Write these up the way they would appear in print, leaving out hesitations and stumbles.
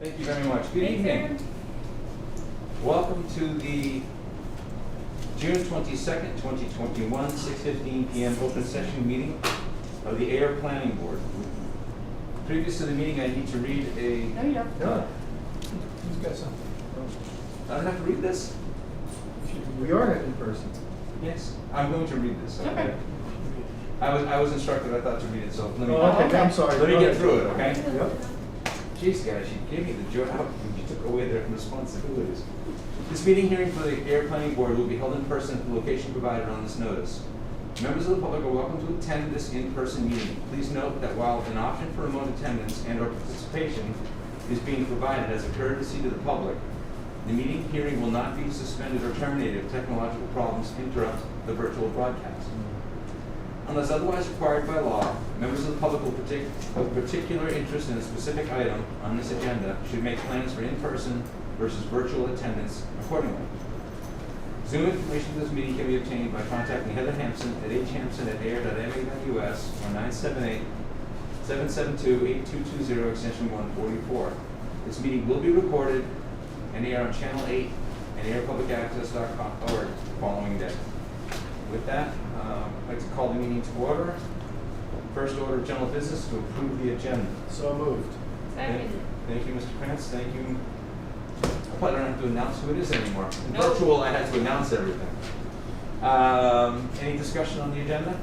Thank you very much. Good Thanks, evening. Aaron. Welcome to the June 22nd, 2021, 6:15 p.m. open session meeting of the Ayer Planning Board. Previous to the meeting, I need to read a... No, you don't. No. Who's got something? I don't have to read this? We are in person. Yes. I'm going to read this. Okay. I was instructed, I thought, to read it, so let me... Oh, okay, okay. I'm sorry. Let me Go get ahead. through it, okay? Yep. Jeez, guys, you gave me the job, you took away their responsibilities. This meeting hearing for the Ayer Planning Board will be held in person at the location provided on this notice. Members of the public are welcome to attend this in-person meeting. Please note that while an option for remote attendance and/or participation is being provided as a courtesy to the public, the meeting hearing will not be suspended or terminated if technological problems interrupt the virtual broadcast. Unless otherwise required by law, members of the public of particular interest in a specific item on this agenda should make plans for in-person versus virtual attendance accordingly. Zoom information for this meeting can be obtained by contacting Heather Hampson at hampson@ayer.ma.us or 978-772-8220 extension 144. This meeting will be recorded and air on Channel 8 and airpublicaccess.org the following day. With that, I'd like to call the meeting to order. First order of general business to approve the agenda. So moved. Second. Thank you, Mr. Prince. Thank you. I probably don't have to announce who it is anymore. In Nope. virtual, I had to announce everything. Any discussion on the agenda?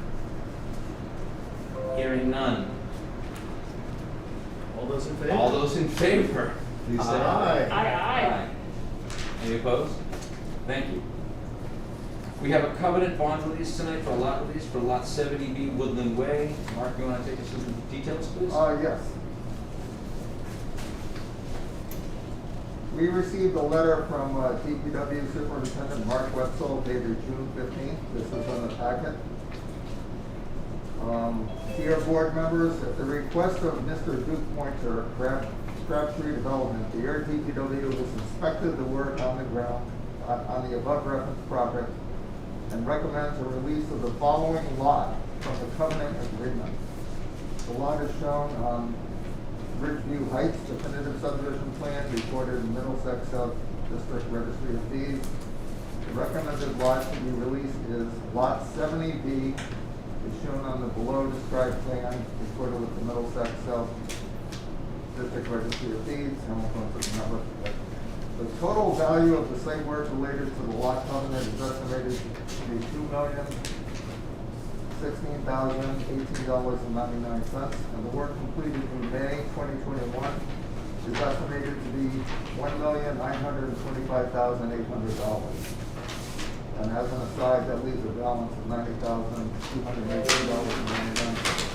Hearing none. All those in favor? All those in favor, please say aye. Aye. Aye. Any opposed? Thank you. We have a covenant bond release tonight for a lot release for lot 70B Woodland Way. Mark, you want to take us through the details, please? Yes. We received a letter from DPW Superintendent Mark Wetzel dated June 15th. This is on the packet. Dear board members, at the request of Mr. Duke Pointer, Crabtree Development, the Ayer DPW has inspected the work on the ground on the above referenced project and recommends a release of the following lot from the covenant agreement. The lot is shown on Ridgeview Heights definitive subdivision plan recorded in Middlesex South District Registry of Deeds. The recommended lot to be released is lot 70B, is shown on the below described plan recorded with the Middlesex South District Registry of Deeds. Hamilton took the number. The total value of the site work related to the lot covenant is estimated to be $2,016,018.99, and the work completed in May 2021 is estimated to be $1,925,800. And as an aside, that leaves a balance of $90,218.99.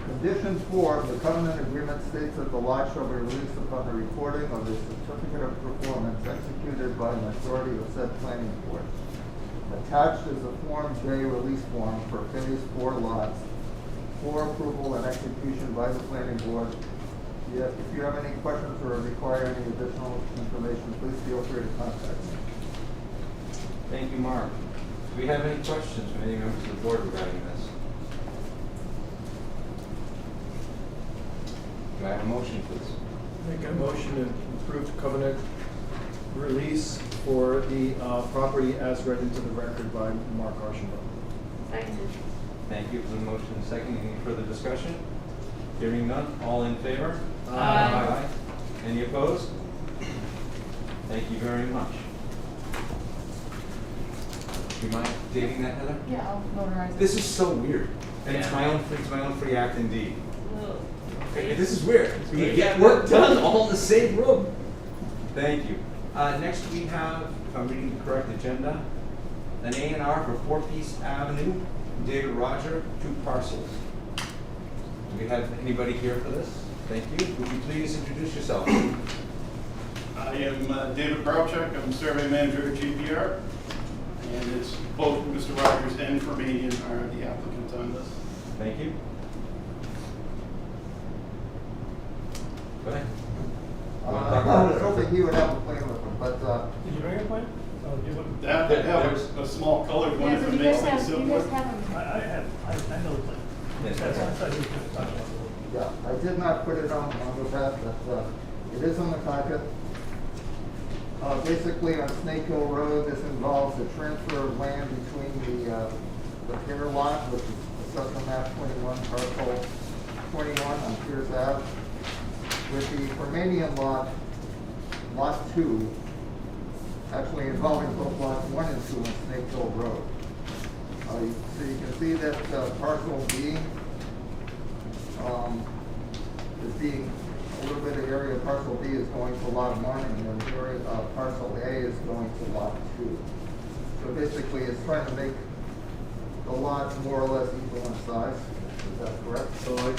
Condition 4 of the covenant agreement states that the lot shall be released upon the recording of the certificate of performance executed by a majority of said planning board. Attached is a Form J release form for Phase 4 lots for approval and execution by the planning board. If you have any questions or require any additional information, please feel free to contact me. Thank you, Mark. Do we have any questions from any members of the board regarding this? Do I have a motion, please? Make a motion to approve covenant release for the property as read into the record by Mark Archambault. Second. Thank you for the motion and second. Any further discussion? Hearing none. All in favor? Aye. Any opposed? Thank you very much. Do you mind dating that, Heather? Yeah, I'll notarize it. This is so weird. And it's Yeah. my own free act indeed. Ugh. Okay, this is weird. We weird. can get work done all in the same room. Thank you. Next we have, if I'm reading the correct agenda, an A&R for 4 Peace Avenue, David Roger, 2 parcels. Do we have anybody here for this? Thank you. Would you please introduce yourself? I am David Browchuk. I'm survey manager at GPR, and it's both Mr. Rogers and Fermanian are the applicants on this. Thank you. Go ahead. I was hoping he would have a plan with him, but Did you bring a plan? Oh, you wouldn't? That would have a small colored one Yeah, if so it you makes guys things have, you simpler. guys have them. I know the plan. Yes, I that's thought you were going to talk about yeah, I did not put it on the path, but It is on the packet. Basically, on Snake Hill Road, this involves the transfer of land between the pier lot, which is assessment map 21, parcel 21 on Pierce Ave, with the Permanian lot, lot 2, actually involving both lots 1 and 2 on Snake Hill Road. So you can see that parcel B is being, a little bit of area of parcel B is going to lot 1, and then the area of parcel A is going to lot 2. So basically, it's trying to make the lots more or less equal in size. Is that correct? So I,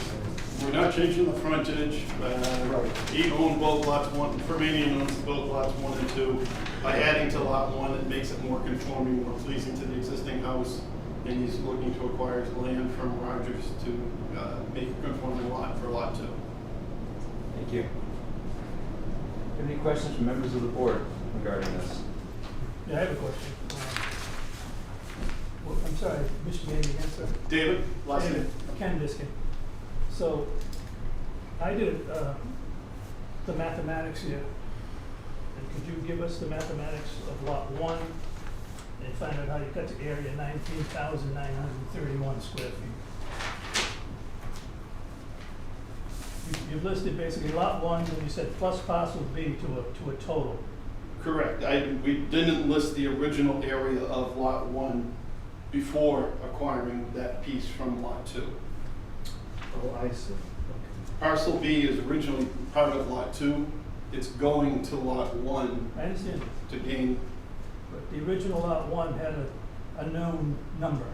We're not changing the frontage. Right. He owned both lots 1, Permanian owns both lots 1 and 2. By adding to lot 1, it makes it more conforming, more pleasing to the existing house. And he's looking to acquire land from Rogers to make a conforming lot for lot 2. Thank you. Any questions from members of the board regarding this? Yeah, I have a question. Well, I'm sorry, Mr. Name again, sir? David, last name? David, Ken Diskin. So, I did the mathematics here. And could you give us the mathematics of lot 1 and find out how you got to area 19,931 square feet? You've listed basically lot 1, and you said plus parcel B to a total. Correct. We didn't list the original area of lot 1 before acquiring that piece from lot 2. oh, I see. Okay. Parcel B is originally part of lot 2. It's going to lot 1 I understand, to gain. but the original lot 1 had a known number.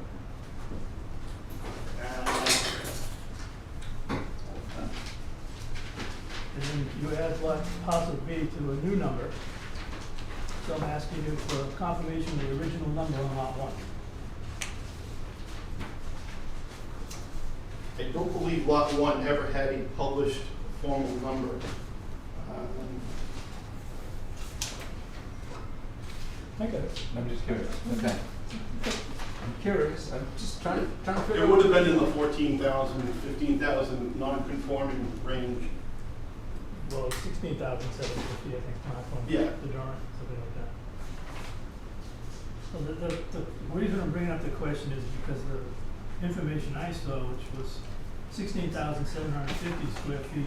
And then you add lot parcel B to a new number. So I'm asking you for confirmation of the original number on lot 1. I don't believe lot 1 ever had a published formal number. I got it. I'm just curious. Okay. I'm curious. I'm just trying to figure It out. would have been in the 14,000, 15,000 non-conforming range. Well, 16,750, I think, Mark, on Yeah. the drawing, something like that. So the reason I'm bringing up the question is because the information I saw, which was 16,750 square feet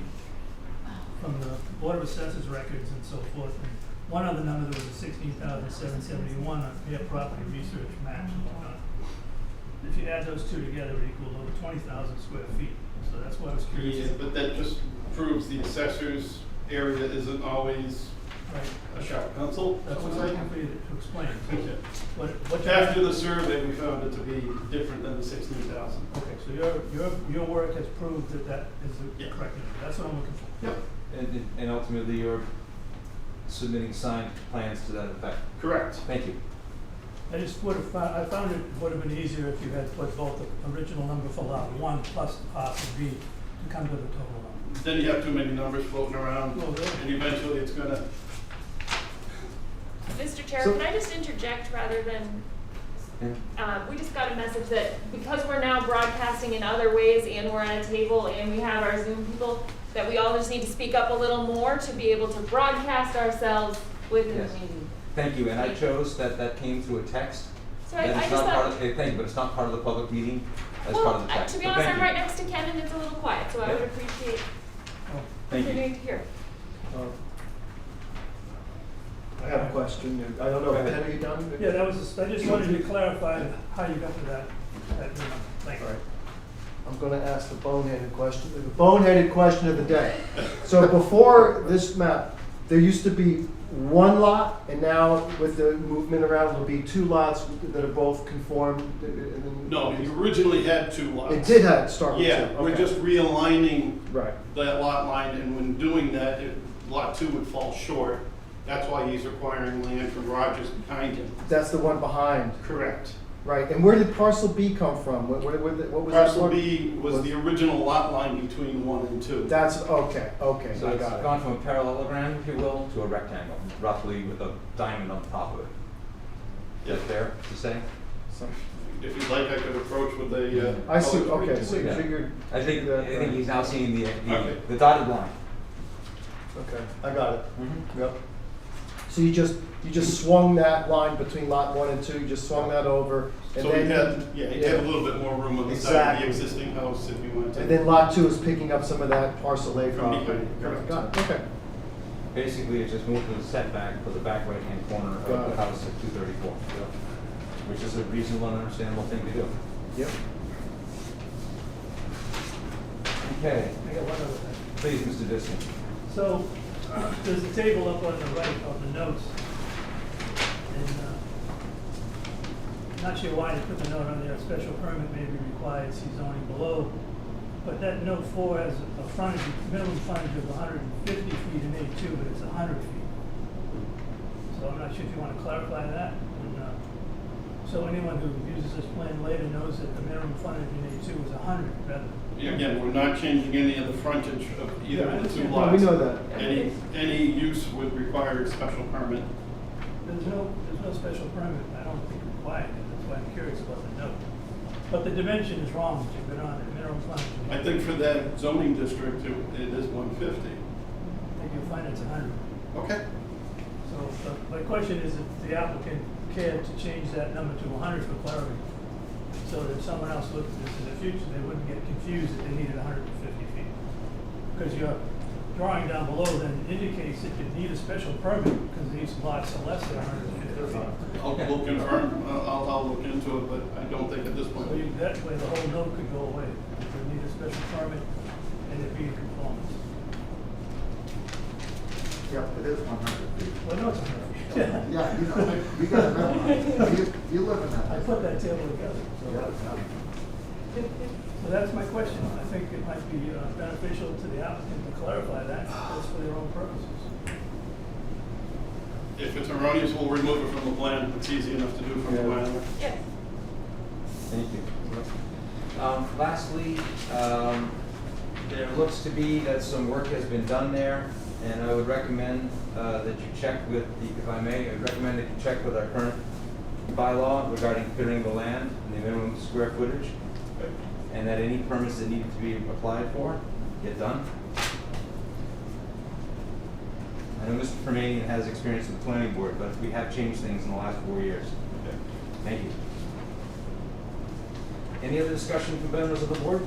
from the Board of Assessors records and so forth. And one other number, there was a 16,771 on their property research maps and whatnot. If you add those two together, it equals over 20,000 square feet. So that's why I was curious. Yeah, but that just proves the assessor's area isn't always Right. a sharp pencil. That's what I'm looking for you to explain. Okay. What you After the survey, we found it to be different than the 16,000. Okay, so your work has proved that that is the Yeah. correct number. That's what I'm looking for. Yep. And ultimately, you're submitting signed plans to that effect. Correct. Thank you. I just would have found, I found it would have been easier if you had put both the original number for lot 1 plus the parcel B to come to the total number. Then you have too many numbers floating around, Oh, really? and eventually it's gonna. Mr. Chair, So- can I just interject rather than, Yeah. we just got a message that because we're now broadcasting in other ways and we're at a table and we have our Zoom people, that we all just need to speak up a little more to be able to broadcast ourselves within Yes. the meeting. Thank you. And I chose that came through a text. So I That just is not part thought, of, thank you, but it's not part of the public meeting as part of the text. to be But honest, thank I'm you. right next to Ken and it's a little quiet, so I would Yeah. appreciate Thank you. continuing to hear. I have a question. I don't know, Go ahead. Ken, are you done? Yeah, that was, I just wanted you to clarify how you got to that number. Thank you. All right. I'm gonna ask the boneheaded question, the boneheaded question of the day. So before this map, there used to be one lot, and now with the movement around, there'll be two lots that are both conformed. and then- No, you originally had 2 lots. It did have, start with two. Yeah, we're okay. just realigning Right. that lot line, and when doing that, lot 2 would fall short. That's why he's acquiring land from Rogers behind him. That's the one behind, Correct. right? And where did parcel B come from? What was that? Parcel one? B was the original lot line between 1 and 2. That's, okay, So I it's got gone it. from a parallelogram, if you will, to a rectangle, roughly with a diamond on top of it. Is that fair to say? So- If you'd like, I could approach with a. I see, color okay, so screen. Yeah. you're. I think he's now seeing Okay. the dotted line. Okay, I got it. Mhm. Yep. So you just swung that line between lot 1 and 2, you just swung that over, and So then. you had, yeah, you have a little bit more room on the side of Exactly. the existing house if you wanted to. And then lot 2 is picking up some of that parcel A From property. behind, correct. Got it, okay. Basically, it's just moving the setback for the back right-hand corner Got of it. the house at 234, which is a reasonable and understandable thing to do. Yep. Okay, I got one other thing. please, Mr. Diskin. So, there's a table up on the right of the notes. And, not sure why they put the note on there, a special permit may be required, see zoning below. But that note 4 has a frontage, minimum frontage of 150 feet in A2, but it's 100 feet. So I'm not sure if you want to clarify that. And, so anyone who uses this plan later knows that the minimum frontage in A2 is 100 rather. Again, we're not changing any of the frontage of either of the two No, lots. we know that. Any use would require a special permit. There's no special permit, I don't think required, that's why I'm curious about the note. But the dimension is wrong, that you've been on it, minimum frontage. I think for that zoning district, it is 150. I think you'll find it's 100. Okay. So, my question is if the applicant cared to change that number to 100 for clarity, so that if someone else looked at this in the future, they wouldn't get confused that they needed 150 feet. Because your drawing down below then indicates that you need a special permit because these lots are less than 150 feet. We'll confirm, I'll look into it, but I don't think at this point. So that way the whole note could go away. You need a special permit and it'd be in conformance. Yeah, it is 100 feet. Well, no, it's 100 feet. Yeah, you know, you got to memorize. You live in that. I put that table together. Yeah. So that's my question. I think it might be beneficial to the applicant to clarify that, just for their own purposes. If it's erroneous, we'll remove it from the plan. It's easy enough to do from the Yeah. plan. Yes. Thank you. Lastly, there looks to be that some work has been done there, and I would recommend that you check with if I may, I'd recommend that you check with our current bylaw regarding clearing the land and the minimum square footage, and that any permits that need to be applied for get done. I know Mr. Permanian has experience with the planning board, but we have changed things in the last 4 years. Thank you. Any other discussion from members of the board?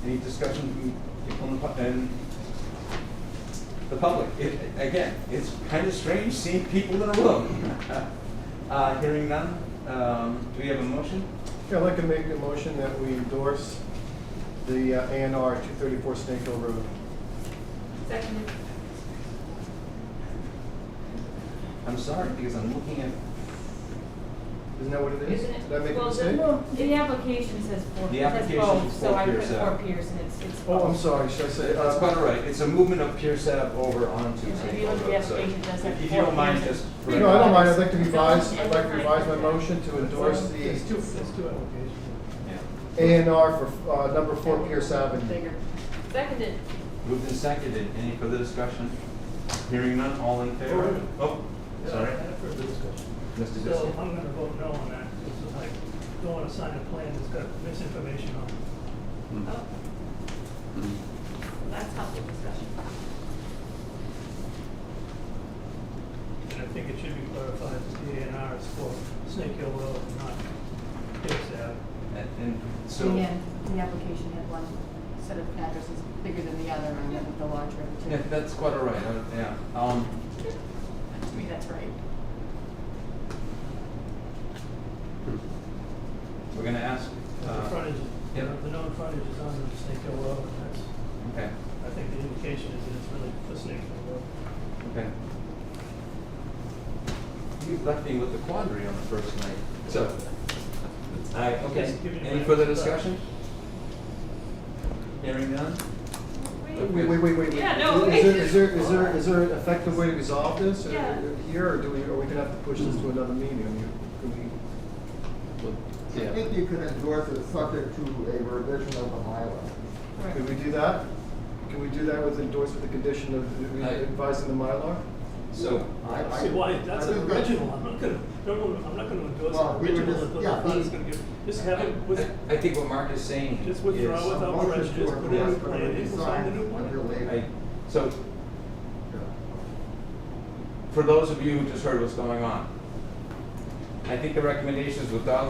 Any discussion from people in the public? Again, it's kind of strange seeing people in a room. Hearing none, do we have a motion? Yeah, I'd like to make a motion that we endorse the A&R 234 Snake Hill Road. Seconded. I'm sorry, because I'm looking at, Isn't that what it is? Isn't it? Did I make a Well, mistake? the application says four, The it says application both, is so for I put Pierce four Ave. Pierce and it's Oh, I'm both. sorry, should I say? that's quite all right. It's a movement of Pierce Ave over onto Yeah, St. if you look at the Road. So application, it does have if you four don't mind, Pierce. just. No, I don't mind, I'd like to It's revise, on I'd like to revise my every- motion to endorse There's the two applications. Yeah. A&R for number 4 Pierce Avenue. Bigger. Seconded. Moved and seconded. Any further discussion? Hearing none, all in favor? Oh, sorry. I have further discussion. Mr. So Diskin. I'm gonna vote no on that, because I don't wanna sign a plan that's got misinformation on it. Oh. Well, that's helpful discussion. And I think it should be clarified that the A&R is for Snake Hill Road, not Pierce Ave. And so, Again, the application had one set of addresses bigger than the other, and then the larger of the yeah, two. that's quite all right. Yeah. To me, that's right. We're gonna ask. The frontage, yeah. the known frontage is on the Snake Hill Road, and that's, Okay. I think the indication is that it's really for Snake Hill Road. Okay. You left me with the quandary on the first night. So, okay. Just give me Any my further thought. discussion? Hearing none? Wait. Yeah, no, Is there an effective way to resolve this Yeah. here, or are we gonna have to push this to another meeting? I mean, I think you could endorse it subject to a revision of the Mylar. Could we do that? Can we do that with endorsement, the condition of advising the Mylar? So, See why, that's I an think that's- original, I'm not gonna endorse Well, an we were original just- that yeah, the fund's he- gonna give, just have it with, I think what Mark is saying just is. withdraw without Motion prejudice, to put in a endorse, plan, but and we'll sign the new until plan. later. I, so for those of you who just heard what's going on, I think the recommendation is withdraw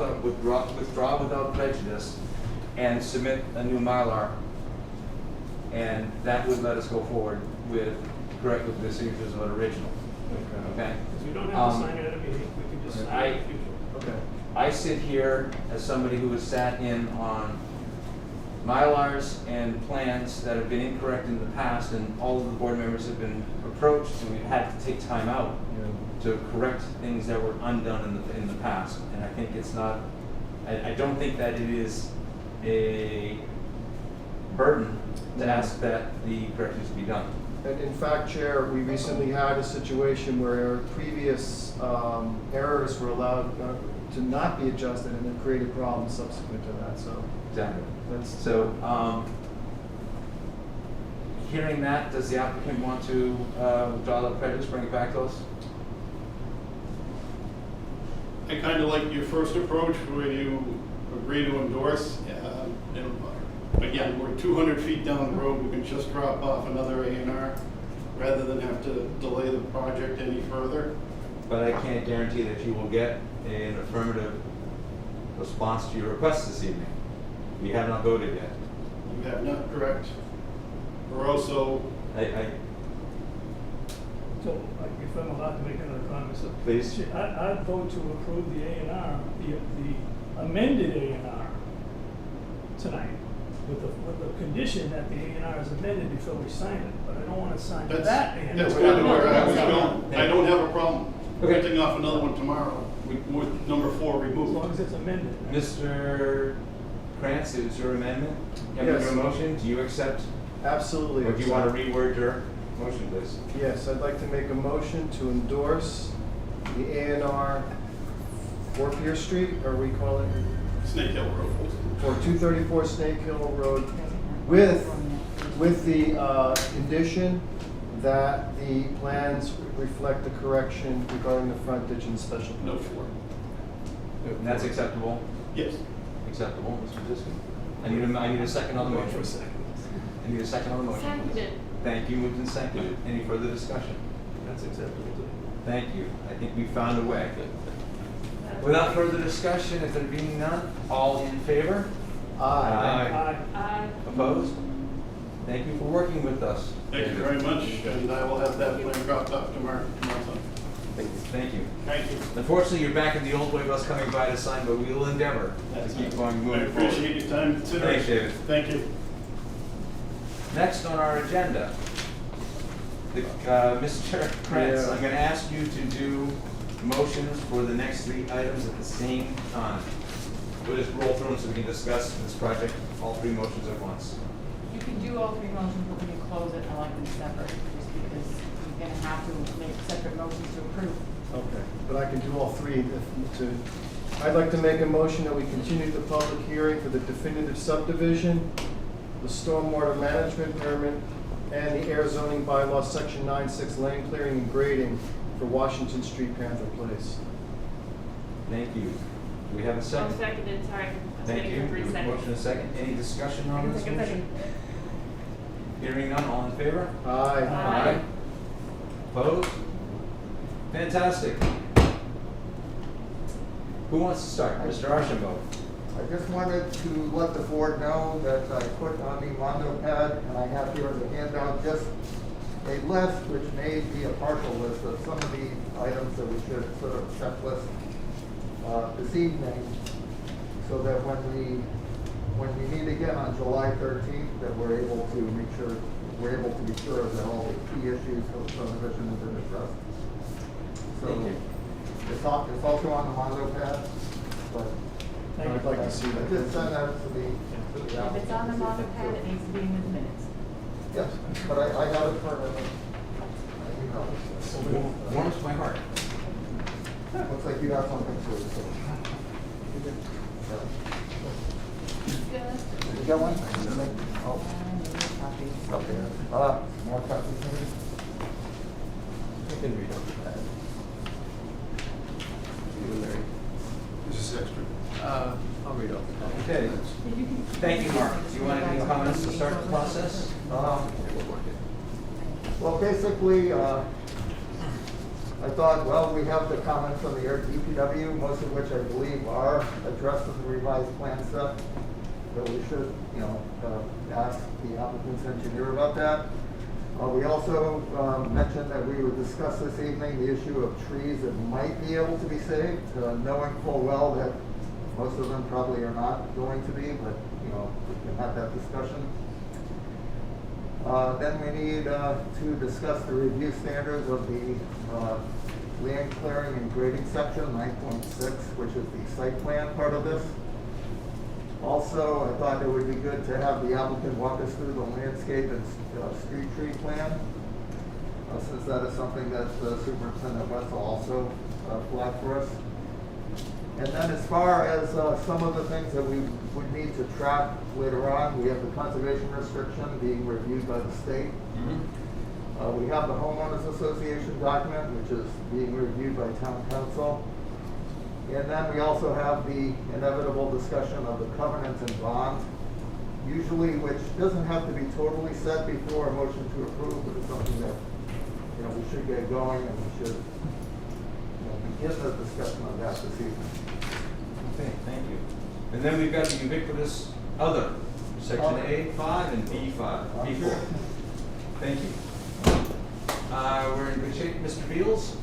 without prejudice and submit a new Mylar. And that would let us go forward with the signatures of an original. Okay? Because we don't have to sign it at a meeting, we can just sign it in the future. Okay. I sit here as somebody who has sat in on Mylars and plans that have been incorrect in the past, and all of the board members have been approached, and we've had to take time out to correct things that were undone in the past. And I think it's not, I don't think that it is a burden to ask that the corrections be done. And in fact, Chair, we recently had a situation where previous errors were allowed to not be adjusted, and it created problems subsequent to that, so. Exactly. That's, So, hearing that, does the applicant want to withdraw the prejudice, bring it back to us? I kind of like your first approach where you agree to endorse. Again, we're 200 feet down the road, we can just drop off another A&R rather than have to delay the project any further. But I can't guarantee that you will get an affirmative response to your request this evening. We have not voted yet. You have not, correct? We're also, So, like, if I'm allowed to make another comment, so. Please. I'd vote to approve the A&R, the amended A&R tonight, with the condition that the A&R is amended before we sign it, but I don't wanna sign that's that A&R. kind of where I was going. I don't have a problem Okay. printing off another one tomorrow with number 4 As long removed. as it's amended. Mr. Krantz, is your amendment? You have Yes. your motion? Do you accept? absolutely. Or do you want to reword your motion, please? Yes, I'd like to make a motion to endorse the A&R for Pier Street, or we call it, Snake Hill Road. for 234 Snake Hill Road, with the condition that the plans reflect the correction regarding the frontage and special. No 4. And that's acceptable? Yes. Acceptable, Mr. Diskin? I need a second on the motion. I need a second on the motion. please. Seconded. Thank you, moved and seconded. Any further discussion? That's acceptable too. Thank you. I think we found a way. Without further discussion, if there being none, all in favor? Aye. Aye. Opposed? Thank you for working with us. Thank you very much, and I will have that plan dropped off tomorrow. Thank you. Thank you. Unfortunately, you're back in the old way of us coming by to sign, but we will endeavor to keep going, I moving forward. appreciate your time and consideration. Thanks, David. Thank you. Next on our agenda, Mr. Krantz, Yeah. I'm going to ask you to do motions for the next 3 items at the same time. We'll just roll through them so we can discuss this project, all 3 motions at once. You can do all three motions, but when you close it, I like them separate, just because you're gonna have to make separate motions to approve. Okay, but I can do all three. I'd like to make a motion that we continue the public hearing for the definitive subdivision, the stormwater management permit, and the air zoning bylaw, section 9.6, land clearing and grading for Washington Street, Panther Place. Thank you. Do we have a Oh, second? seconded, sorry. I was Thank waiting you. for 3 seconds. Motion and second. Any discussion on this Second, motion? Hearing none, all in favor? Aye. Aye. Opposed? Fantastic. Who wants to start? Mr. Archambault. I just wanted to let the board know that I put on the Mondo pad, and I have here as a handout just a list, which may be a partial list of some of the items that we should sort of checklist this evening, so that when we meet again on July 13th, that we're able to make sure, we're able to be sure that all the key issues of subdivision have been addressed. So Thank you. it's also on the Mondo pad, but I'd like to see I that. did send that to the If it's on the model pad, it needs to be in the minutes. Yes, but I got it for, Warms my heart. looks like you got something too, so. Did you get one? Oh, okay. More copies maybe? I can read it. This is extra. I'll read off. Okay. Thank you, Mark. Do you want any comments to start the process? Well, basically, I thought, well, we have the comments from the DPW, most of which I believe are addressed in the revised plan set. But we should, ask the applicant's engineer about that. We also mentioned that we would discuss this evening the issue of trees that might be able to be saved, knowing full well that most of them probably are not going to be, but, we can have that discussion. Then we need to discuss the review standards of the land clearing and grading section, 9.6, which is the site plan part of this. Also, I thought it would be good to have the applicant walk us through the landscape and street tree plan, since that is something that Superintendent Wetzel also flagged for us. And then as far as some of the things that we would need to track later on, we have the conservation restriction being reviewed by the state. We have the homeowners association document, which is being reviewed by town council. And then we also have the inevitable discussion of the covenants and bond, usually which doesn't have to be totally set before a motion to approve, but it's something that, we should get going and we should, begin the discussion on that this evening. Okay, thank you. And then we've got the ubiquitous other, section A5 and B4. Thank you. We're in good shape, Mr. Beals.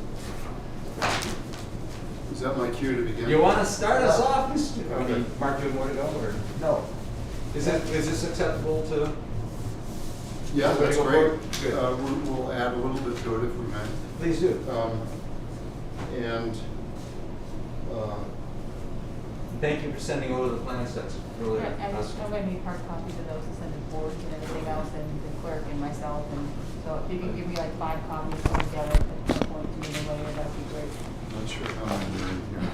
Is that my cue to begin? You want to start us off, Mr. Mark, do you have more to go, or No. is this acceptable to? Yeah, that's great. Good. We'll add a little bit to it if we may. Please do. Thank you for sending over the plan sets. Really. Right, I just know I need hard copies of those to send to boards and everything else, and the clerk and myself, and so if you can give me like 5 copies put together at some point to me later, that'd be great. Not sure how many are in here.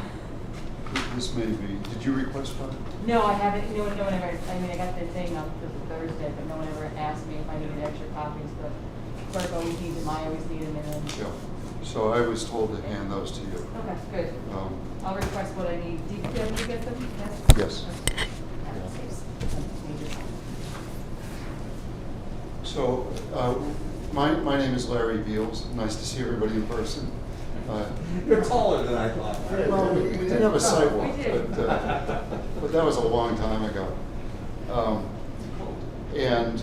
This may be, did you request one? No, I haven't, no one ever, I got the thing up for Thursday, but no one ever asked me if I needed extra copies, but clerk always needs them, I always need them, and then. Yeah. So I was told to hand those to you. Okay, good. I'll request what I need. Do you have to get them? Yes. Okay. That saves major time. So my name is Larry Beals. Nice to see everybody in person. You're taller than I thought. Well, we did have a sidewalk, We did. but that was a long time ago. And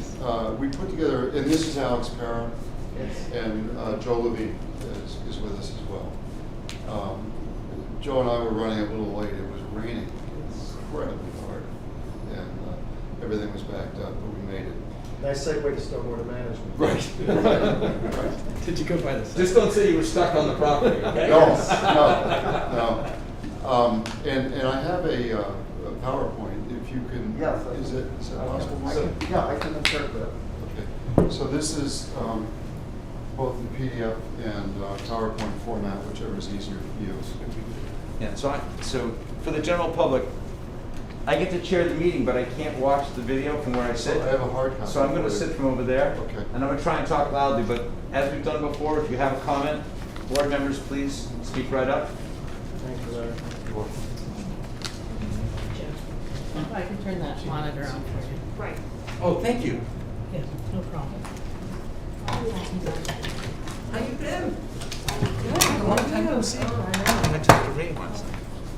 we put together, and this is Alex Parra, and Joe Levine is with us as well. Joe and I were running a little late. It was raining incredibly hard, and everything was backed up, but we made it. Nice segue to stormwater management. Right. Did you go by the site? Just don't say you were stuck on the property, okay? No. And I have a PowerPoint, if you can. Yes. Is it possible? I can insert that. Okay. So this is both in PDF and PowerPoint format, whichever is easier to use. Yeah, so for the general public, I get to chair the meeting, but I can't watch the video from where I sit. So I have a hard copy. So I'm going to sit from over there. Okay. And I'm going to try and talk loudly, but as we've done before, if you have a comment, board members, please speak right up. Thank you, Larry. You're welcome. I can turn that monitor on for you. Right. Oh, thank you. Yeah, no problem. How you been? Good. A long time no see. I talked to Ray once.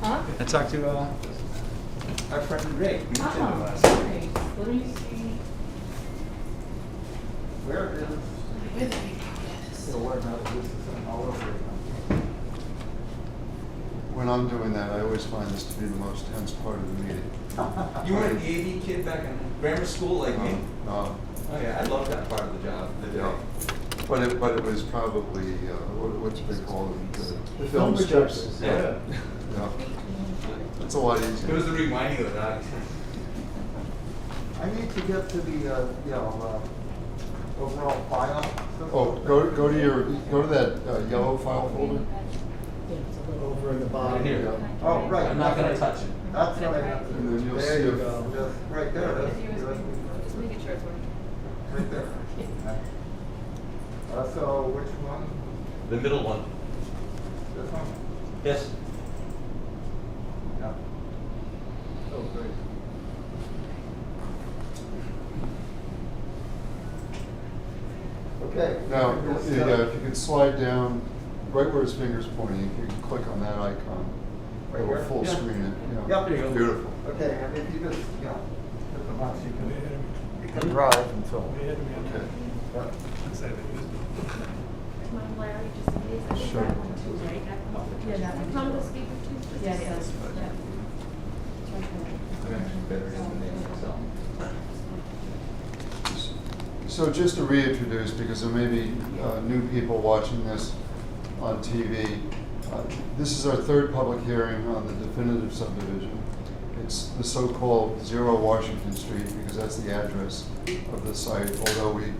Huh? I talked to our friend Ray. We met him Oh, last great. Let me see. Where is? So where now this is all over it. When I'm doing that, I always find this to be the most tense part of the meeting. You weren't the AV kid back in grammar school like me? No. Oh yeah, I love that part of the job. The Yeah. But it was probably, what's been called The film strips. projectors, Yeah. Yeah. It's a lot It easier. was the rewinding of that. I need to get to the, overall file. Oh, go to that yellow file folder. Yeah, it's a little. Over in the bottom. Here. Oh, right. I'm not gonna touch it. That's what I have to And do. then you'll There see you if- go. Just right there, it is. Just making sure it's working. Right there. So which one? The middle one. This one? Yes. Yeah. Oh, great. Okay. Now, This, if you could slide down right where his finger's pointing, if you can click on that icon, Right it will here? full Yeah. screen it, Yep, yeah. there you go. Beautiful. Okay, and if you just, hit the mouse, you can drive until. Okay. Yeah. Mine, Larry, just in case. I think Sure. that one too, right? That one. Yeah, that one. Come to speaker too. Yeah, it does. Yeah. I'm actually better at the name myself. So just to reintroduce, because there may be new people watching this on TV, this is our third public hearing on the definitive subdivision. It's the so-called 0 Washington Street, because that's the address of the site, although we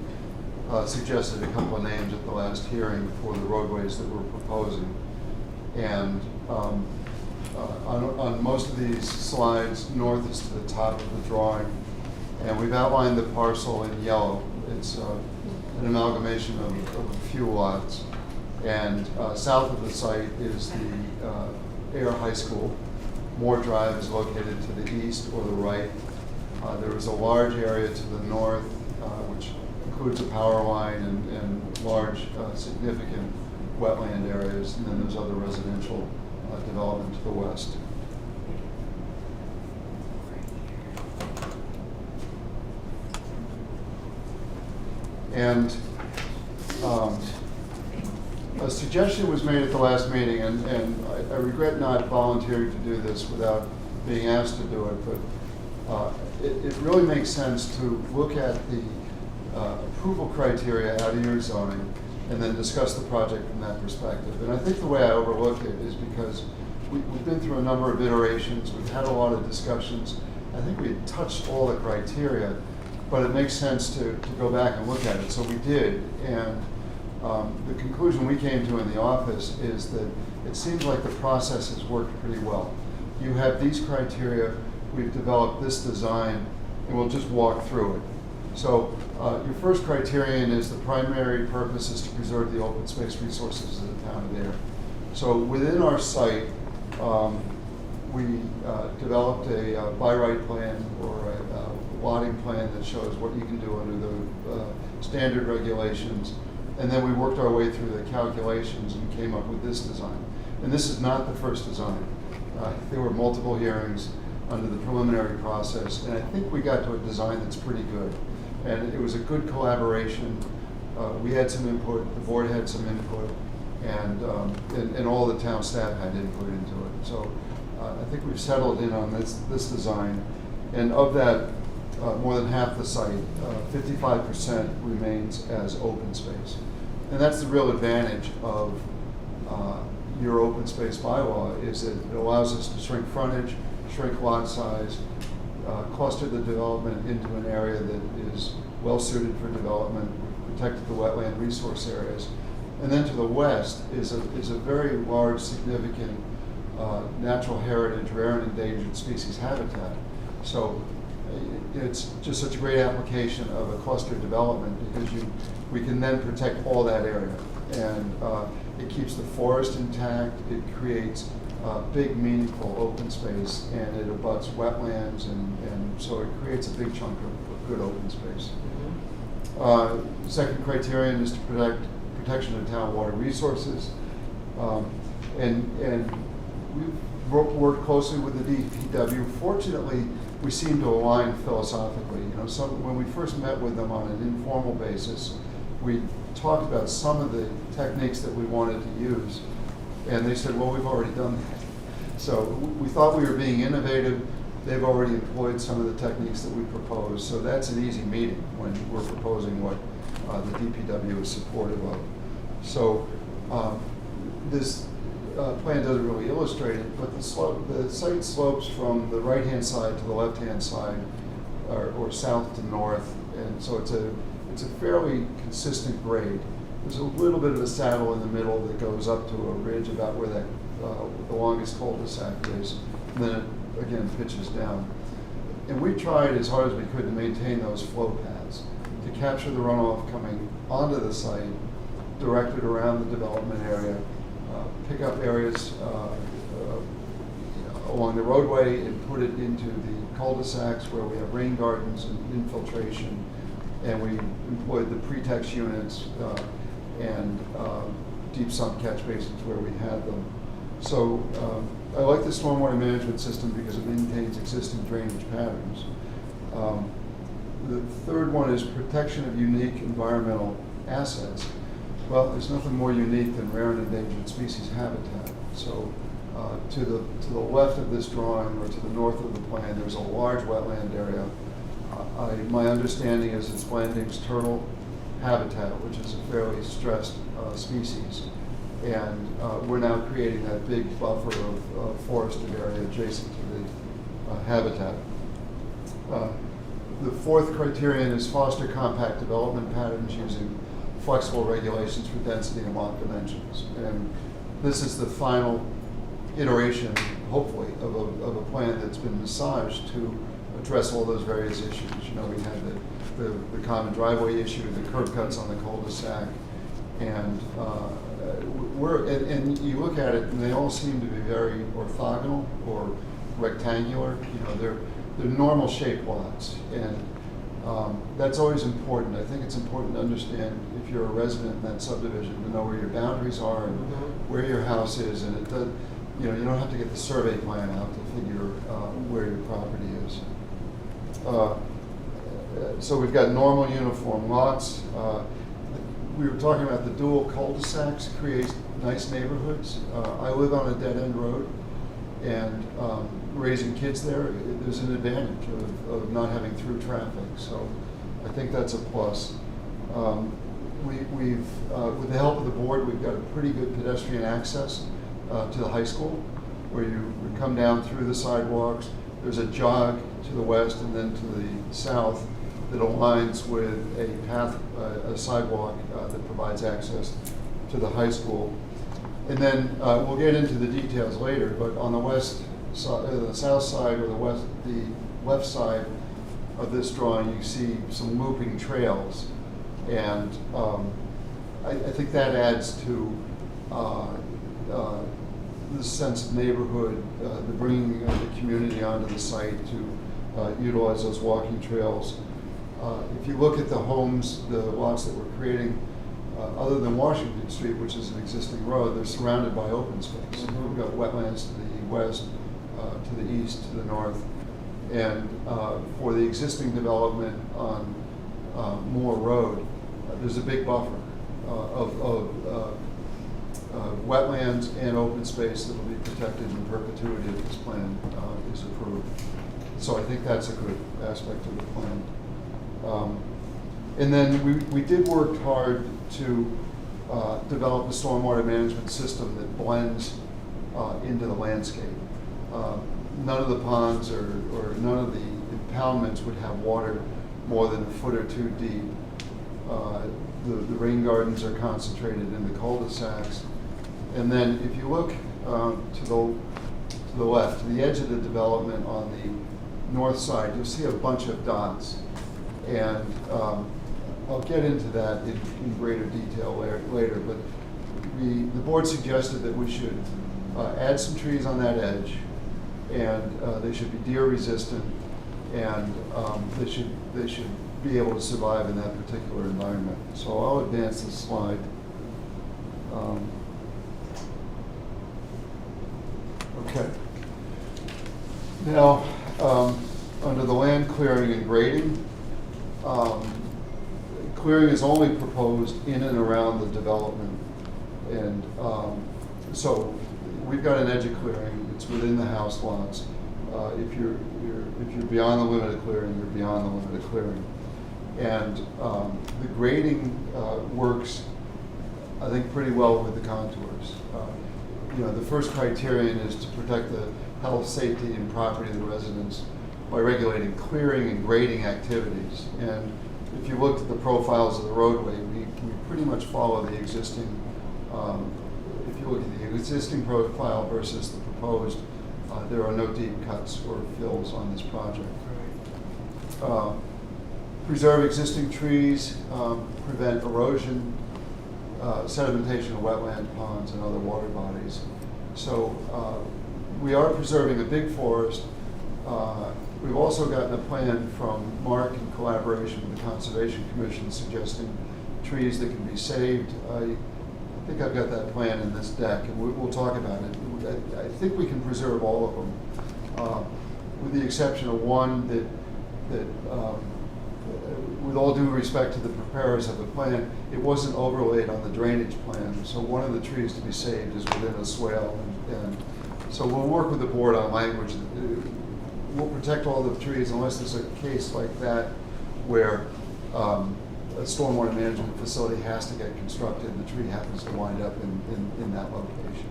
suggested a couple of names at the last hearing for the roadways that we're proposing. And on most of these slides, north is to the top of the drawing, and we've outlined the parcel in yellow. It's an amalgamation of a few lots. And south of the site is the Ayer High School. Moore Drive is located to the east or the right. There is a large area to the north, which includes a power line and large significant wetland areas, and then there's other residential development to the west. And a suggestion was made at the last meeting, and I regret not volunteering to do this without being asked to do it, but it really makes sense to look at the approval criteria out of your zoning and then discuss the project from that perspective. And I think the way I overlook it is because we've been through a number of iterations, we've had a lot of discussions. I think we had touched all the criteria, but it makes sense to go back and look at it. So we did, and the conclusion we came to in the office is that it seems like the process has worked pretty well. You have these criteria, we've developed this design, and we'll just walk through it. So your first criterion is the primary purpose is to preserve the open space resources of the town of Ayer. So within our site, we developed a by right plan or a lotting plan that shows what you can do under the standard regulations. And then we worked our way through the calculations and came up with this design. And this is not the first design. There were multiple hearings under the preliminary process, and I think we got to a design that's pretty good. And it was a good collaboration. We had some input, the board had some input, and all the town staff had input into it. So I think we've settled in on this design. And of that, more than half the site, 55% remains as open space. And that's the real advantage of your open space bylaw, is that it allows us to shrink frontage, shrink lot size, cluster the development into an area that is well suited for development, protected the wetland resource areas. And then to the west is a very large, significant natural heritage, rare and endangered species habitat. So it's just such a great application of a cluster development, because we can then protect all that area. And it keeps the forest intact, it creates big, meaningful open space, and it abuts wetlands, and so it creates a big chunk of good open space. Second criterion is to protection of town water resources. And we've worked closely with the DPW. Fortunately, we seem to align philosophically. When we first met with them on an informal basis, we talked about some of the techniques that we wanted to use, and they said, well, we've already done that. So we thought we were being innovative. They've already employed some of the techniques that we proposed, so that's an easy meeting when we're proposing what the DPW is supportive of. So this plan doesn't really illustrate it, but the site slopes from the right-hand side to the left-hand side, or south to north, and so it's a fairly consistent grade. There's a little bit of a saddle in the middle that goes up to a ridge about where that the longest cul-de-sac is, and then it again pitches down. And we tried as hard as we could to maintain those flow paths, to capture the runoff coming onto the site, directed around the development area, pick up areas along the roadway and put it into the cul-de-sacs where we have rain gardens and infiltration, and we employed the pretext units and deep sump catch basins where we had them. So I like the stormwater management system because it maintains existing drainage patterns. The third one is protection of unique environmental assets. Well, there's nothing more unique than rare and endangered species habitat. So to the left of this drawing, or to the north of the plan, there's a large wetland area. My understanding is it's Blanding's turtle habitat, which is a fairly stressed species. And we're now creating that big buffer of forested area adjacent to the habitat. The fourth criterion is foster compact development patterns using flexible regulations for density and lot dimensions. And this is the final iteration, hopefully, of a plan that's been massaged to address all those various issues. You know, we had the common driveway issue, the curb cuts on the cul-de-sac, and and you look at it, and they all seem to be very orthogonal or rectangular. You know, they're normal shaped lots, and that's always important. I think it's important to understand, if you're a resident in that subdivision, to know where your boundaries are and where your house is, and it does, you know, you don't have to get the survey plan out to figure where your property is. So we've got normal uniform lots. We were talking about the dual cul-de-sacs create nice neighborhoods. I live on a dead-end road, and raising kids there, there's an advantage of not having through traffic. So I think that's a plus. We've with the help of the board, we've got a pretty good pedestrian access to the high school, where you would come down through the sidewalks. There's a jog to the west and then to the south that aligns with a path, a sidewalk that provides access to the high school. And then we'll get into the details later, but on the west side, the south side, or the left side of this drawing, you see some looping trails, and I think that adds to the sense of neighborhood, the bringing of the community onto the site to utilize those walking trails. If you look at the homes, the lots that we're creating, other than Washington Street, which is an existing road, they're surrounded by open space. We've got wetlands to the west, to the east, to the north. And for the existing development on Moore Road, there's a big buffer of wetlands and open space that will be protected in perpetuity if this plan is approved. So I think that's a good aspect of the plan. And then we did work hard to develop a stormwater management system that blends into the landscape. None of the ponds or none of the impoundments would have water more than a foot or two deep. The rain gardens are concentrated in the cul-de-sacs. And then if you look to the left, to the edge of the development on the north side, you'll see a bunch of dots. And I'll get into that in greater detail later, but the board suggested that we should add some trees on that edge, and they should be deer resistant, and they should be able to survive in that particular environment. So I'll advance this slide. Okay. Now, under the land clearing and grading, clearing is only proposed in and around the development, and so we've got an edge of clearing. It's within the house lots. If you're beyond the limit of clearing, you're beyond the limit of clearing, and the grading works, I think, pretty well with the contours. You know, the first criterion is to protect the health, safety, and property of the residents by regulating clearing and grading activities. And if you looked at the profiles of the roadway, we pretty much follow the existing, if you look at the existing profile versus the proposed, there are no deep cuts or fills on this project. Preserve existing trees, prevent erosion, sedimentation of wetland ponds and other water bodies. So we are preserving a big forest. We've also gotten a plan from Mark in collaboration with the Conservation Commission suggesting trees that can be saved. think I've got that plan in this deck, and we'll talk about it. I think we can preserve all of them, with the exception of one that with all due respect to the preparers of the plan, it wasn't overlaid on the drainage plan. So one of the trees to be saved is within a swale, and so we'll work with the board on language. We'll protect all the trees unless there's a case like that where a stormwater management facility has to get constructed and the tree happens to wind up in that location.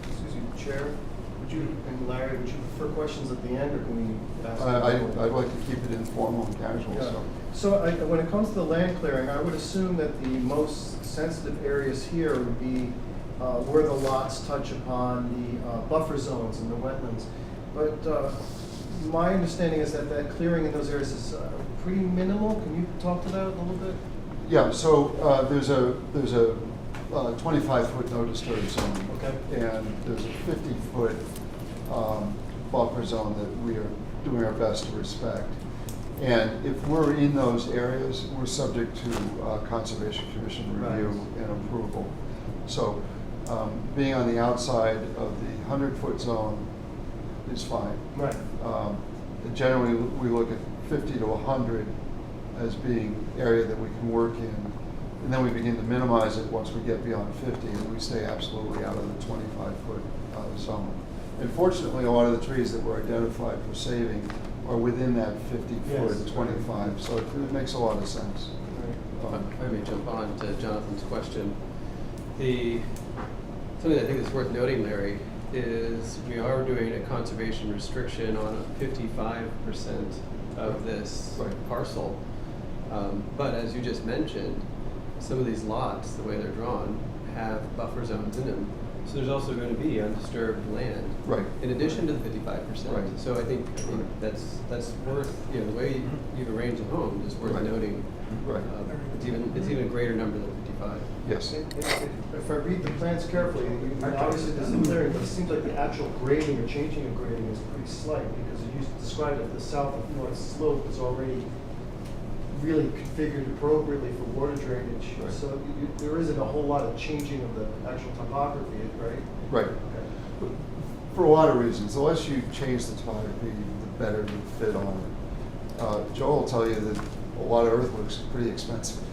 Excuse me, Chair, would you, and Larry, would you prefer questions at the end, or can we ask? I'd like to keep it informal and casual, Yeah. so. So when it comes to the land clearing, I would assume that the most sensitive areas here would be where the lots touch upon the buffer zones and the wetlands. But my understanding is that that clearing in those areas is pretty minimal. Can you talk to that a little bit? Yeah, so there's a 25-foot no disturb zone. Okay. And there's a 50-foot buffer zone that we are doing our best to respect. And if we're in those areas, we're subject to Conservation Commission review and approval. So being on the outside of the 100-foot zone is fine. Right. Generally, we look at 50 to 100 as being area that we can work in. And then we begin to minimize it once we get beyond 50, and we stay absolutely out of the 25-foot zone. And fortunately, a lot of the trees that were identified for saving are within that 50-foot, Yes. 25, so it makes a lot of sense. If I may jump on to Jonathan's question. Something I think is worth noting, Larry, is we are doing a conservation restriction on 55% of this parcel. But as you just mentioned, some of these lots, the way they're drawn, have buffer zones in them. So there's also going to be undisturbed land. Right. In addition to the 55%. Right. So I think that's worth, the way you've arranged the home is worth noting. Right. It's even a greater number than 55. Yes. If I read the plans carefully, obviously there's a clearing, but it seems like the actual grading or changing of grading is pretty slight, because you described that the south and north slope is already really configured appropriately for water drainage. Right. So there isn't a whole lot of changing of the actual topography, right? Right. Okay. For a lot of reasons. The less you change the topography, the better you fit on it. Joel will tell you that a lot of earthworks is pretty expensive.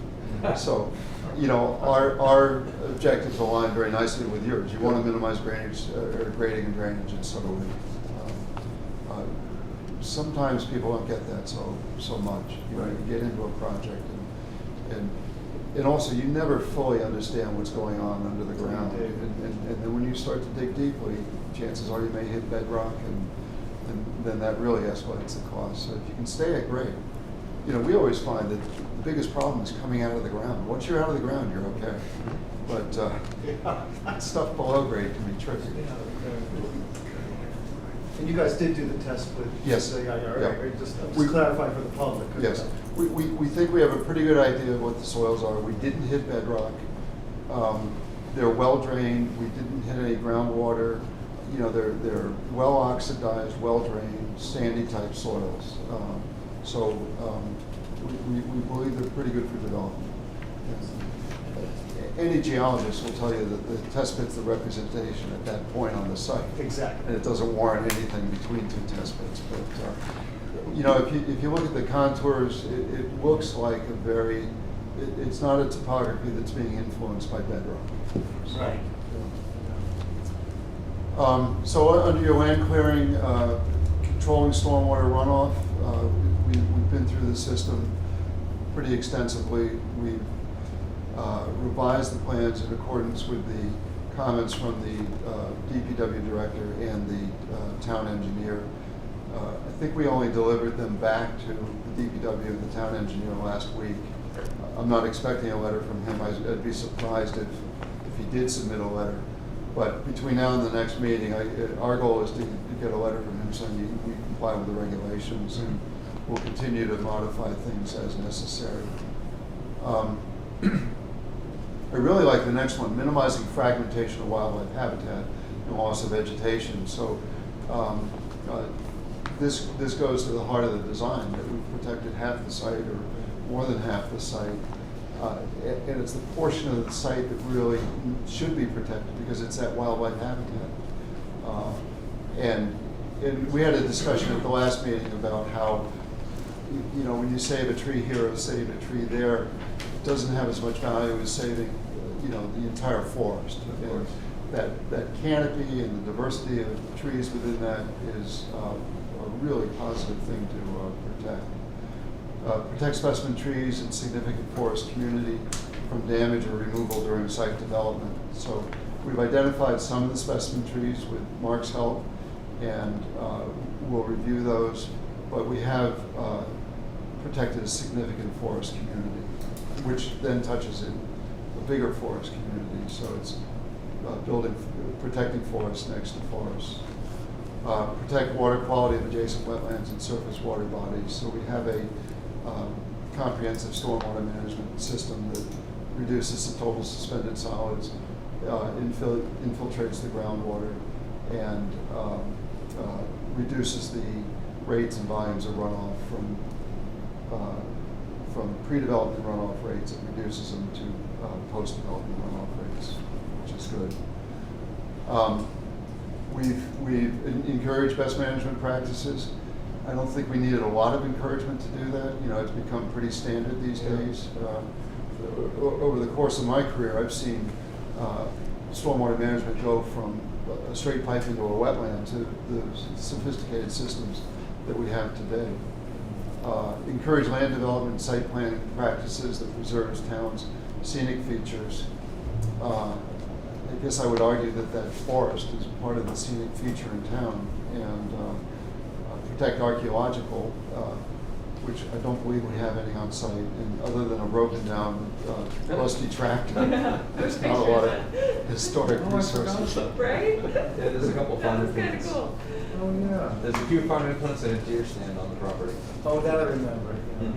So, our objectives align very nicely with yours. You want to minimize drainage, or grading and drainage, and so do we. Sometimes people don't get that so much. You get into a project, and also you never fully understand what's going on under the ground. And then when you start to dig deeply, chances are you may hit bedrock, and then that really escalates the cost. So if you can stay at grade, we always find that the biggest problem is coming out of the ground. Once you're out of the ground, you're okay. But stuff below grade can be tricky. And you guys did do the test with? Yes. Yeah, Yeah. right. Just clarify for the public. Yes, we think we have a pretty good idea of what the soils are. We didn't hit bedrock. They're well drained. We didn't hit any groundwater. They're well oxidized, well drained, sandy type soils. So we believe they're pretty good for development. Any geologist will tell you that the test pit's the representation at that point on the site. Exactly. And it doesn't warrant anything between two test pits. But if you look at the contours, it looks like it's not a topography that's being influenced by bedrock. Right. So under your land clearing, controlling stormwater runoff, we've been through the system pretty extensively. We've revised the plans in accordance with the comments from the DPW director and the town engineer. I think we only delivered them back to the DPW and the town engineer last week. I'm not expecting a letter from him. I'd be surprised if he did submit a letter. But between now and the next meeting, our goal is to get a letter from him saying we comply with the regulations, and we'll continue to modify things as necessary. I really like the next one, minimizing fragmentation of wildlife habitat and loss of vegetation. So this goes to the heart of the design, that we've protected half the site or more than half the site. And it's the portion of the site that really should be protected because it's that wildlife habitat. And we had a discussion at the last meeting about how, you know, when you save a tree here or save a tree there, it doesn't have as much value as saving, you know, the entire forest. And that canopy and the diversity of trees within that is a really positive thing to protect. Protect specimen trees and significant forest community from damage or removal during site development. So we've identified some of the specimen trees with Mark's help, and we'll review those. But we have protected a significant forest community, which then touches in a bigger forest community. So it's protecting forests next to forests. Protect water quality of adjacent wetlands and surface water bodies. So we have a comprehensive stormwater management system that reduces the total suspended solids, infiltrates the groundwater, and reduces the rates and volumes of runoff from pre-development runoff rates. It reduces them to post-development runoff rates, which is good. We've encouraged best management practices. I don't think we needed a lot of encouragement to do that. You know, it's become pretty standard these days. Over the course of my career, I've seen stormwater management go from a straight pipe into a wetland to the sophisticated systems that we have today. Encourage land development and site planning practices that preserves towns' scenic features. I guess I would argue that forest is part of the scenic feature in town, and protect archaeological, which I don't believe we have any on site, and other than a broken down rusty tractor, there's not a lot of historic resources. Right? Yeah, there's a couple farm That's kind of implements. cool. Oh, yeah. There's a few farm implements and a deer stand on the property. Oh, that I remember. Yeah.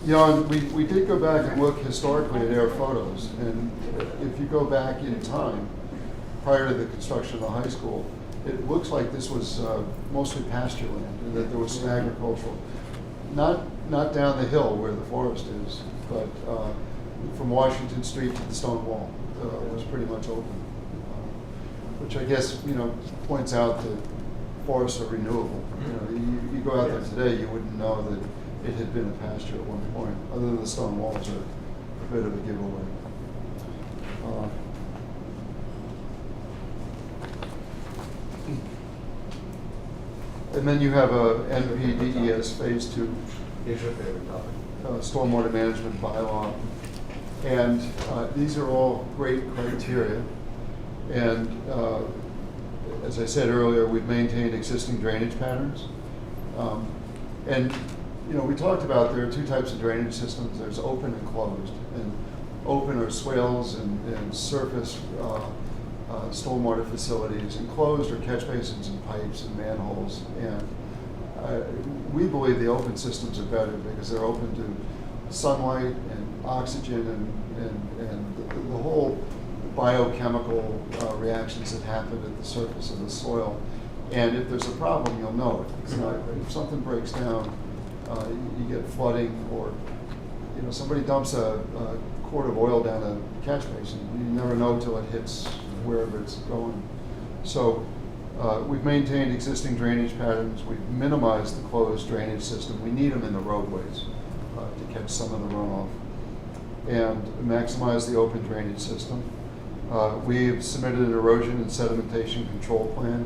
You know, and we did go back and look historically at air photos, and if you go back in time, prior to the construction of the high school, it looks like this was mostly pasture land, and that there was some agricultural. Not down the hill where the forest is, but from Washington Street to the stone wall was pretty much open, which I guess, you know, points out that forests are renewable. You know, you go out there today, you wouldn't know that it had been a pasture at one point, other than the stone walls are a bit of a giveaway. And then you have a NPDES Phase 2 Here's your favorite topic. stormwater management bylaw. And these are all great criteria. And as I said earlier, we've maintained existing drainage patterns. And you know, we talked about there are two types of drainage systems. There's open and closed. And open are swales and surface stormwater facilities, and closed are catch basins and pipes and manholes. And we believe the open systems are better because they're open to sunlight and oxygen and the whole biochemical reactions that happen at the surface of the soil. And if there's a problem, you'll know it. It's not, if something breaks down, you get flooding, or you know, somebody dumps a quart of oil down a catch basin. You never know till it hits wherever it's going. So we've maintained existing drainage patterns. We've minimized the closed drainage system. We need them in the roadways to catch some of the runoff, and maximize the open drainage system. We've submitted an erosion and sedimentation control plan,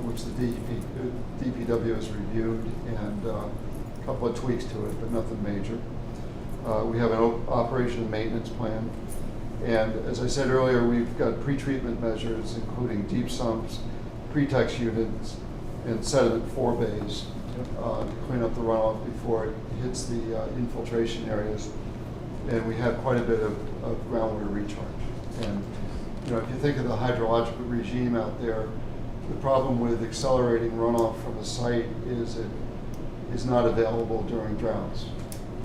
which the DPW has reviewed, and a couple of tweaks to it, but nothing major. We have an operation and maintenance plan. And as I said earlier, we've got pretreatment measures, including deep sumps, pretext units, and sediment forebays to clean up the runoff before it hits the infiltration areas. And we have quite a bit of groundwater recharge. And you know, if you think of the hydrological regime out there, the problem with accelerating runoff from a site is it is not available during droughts.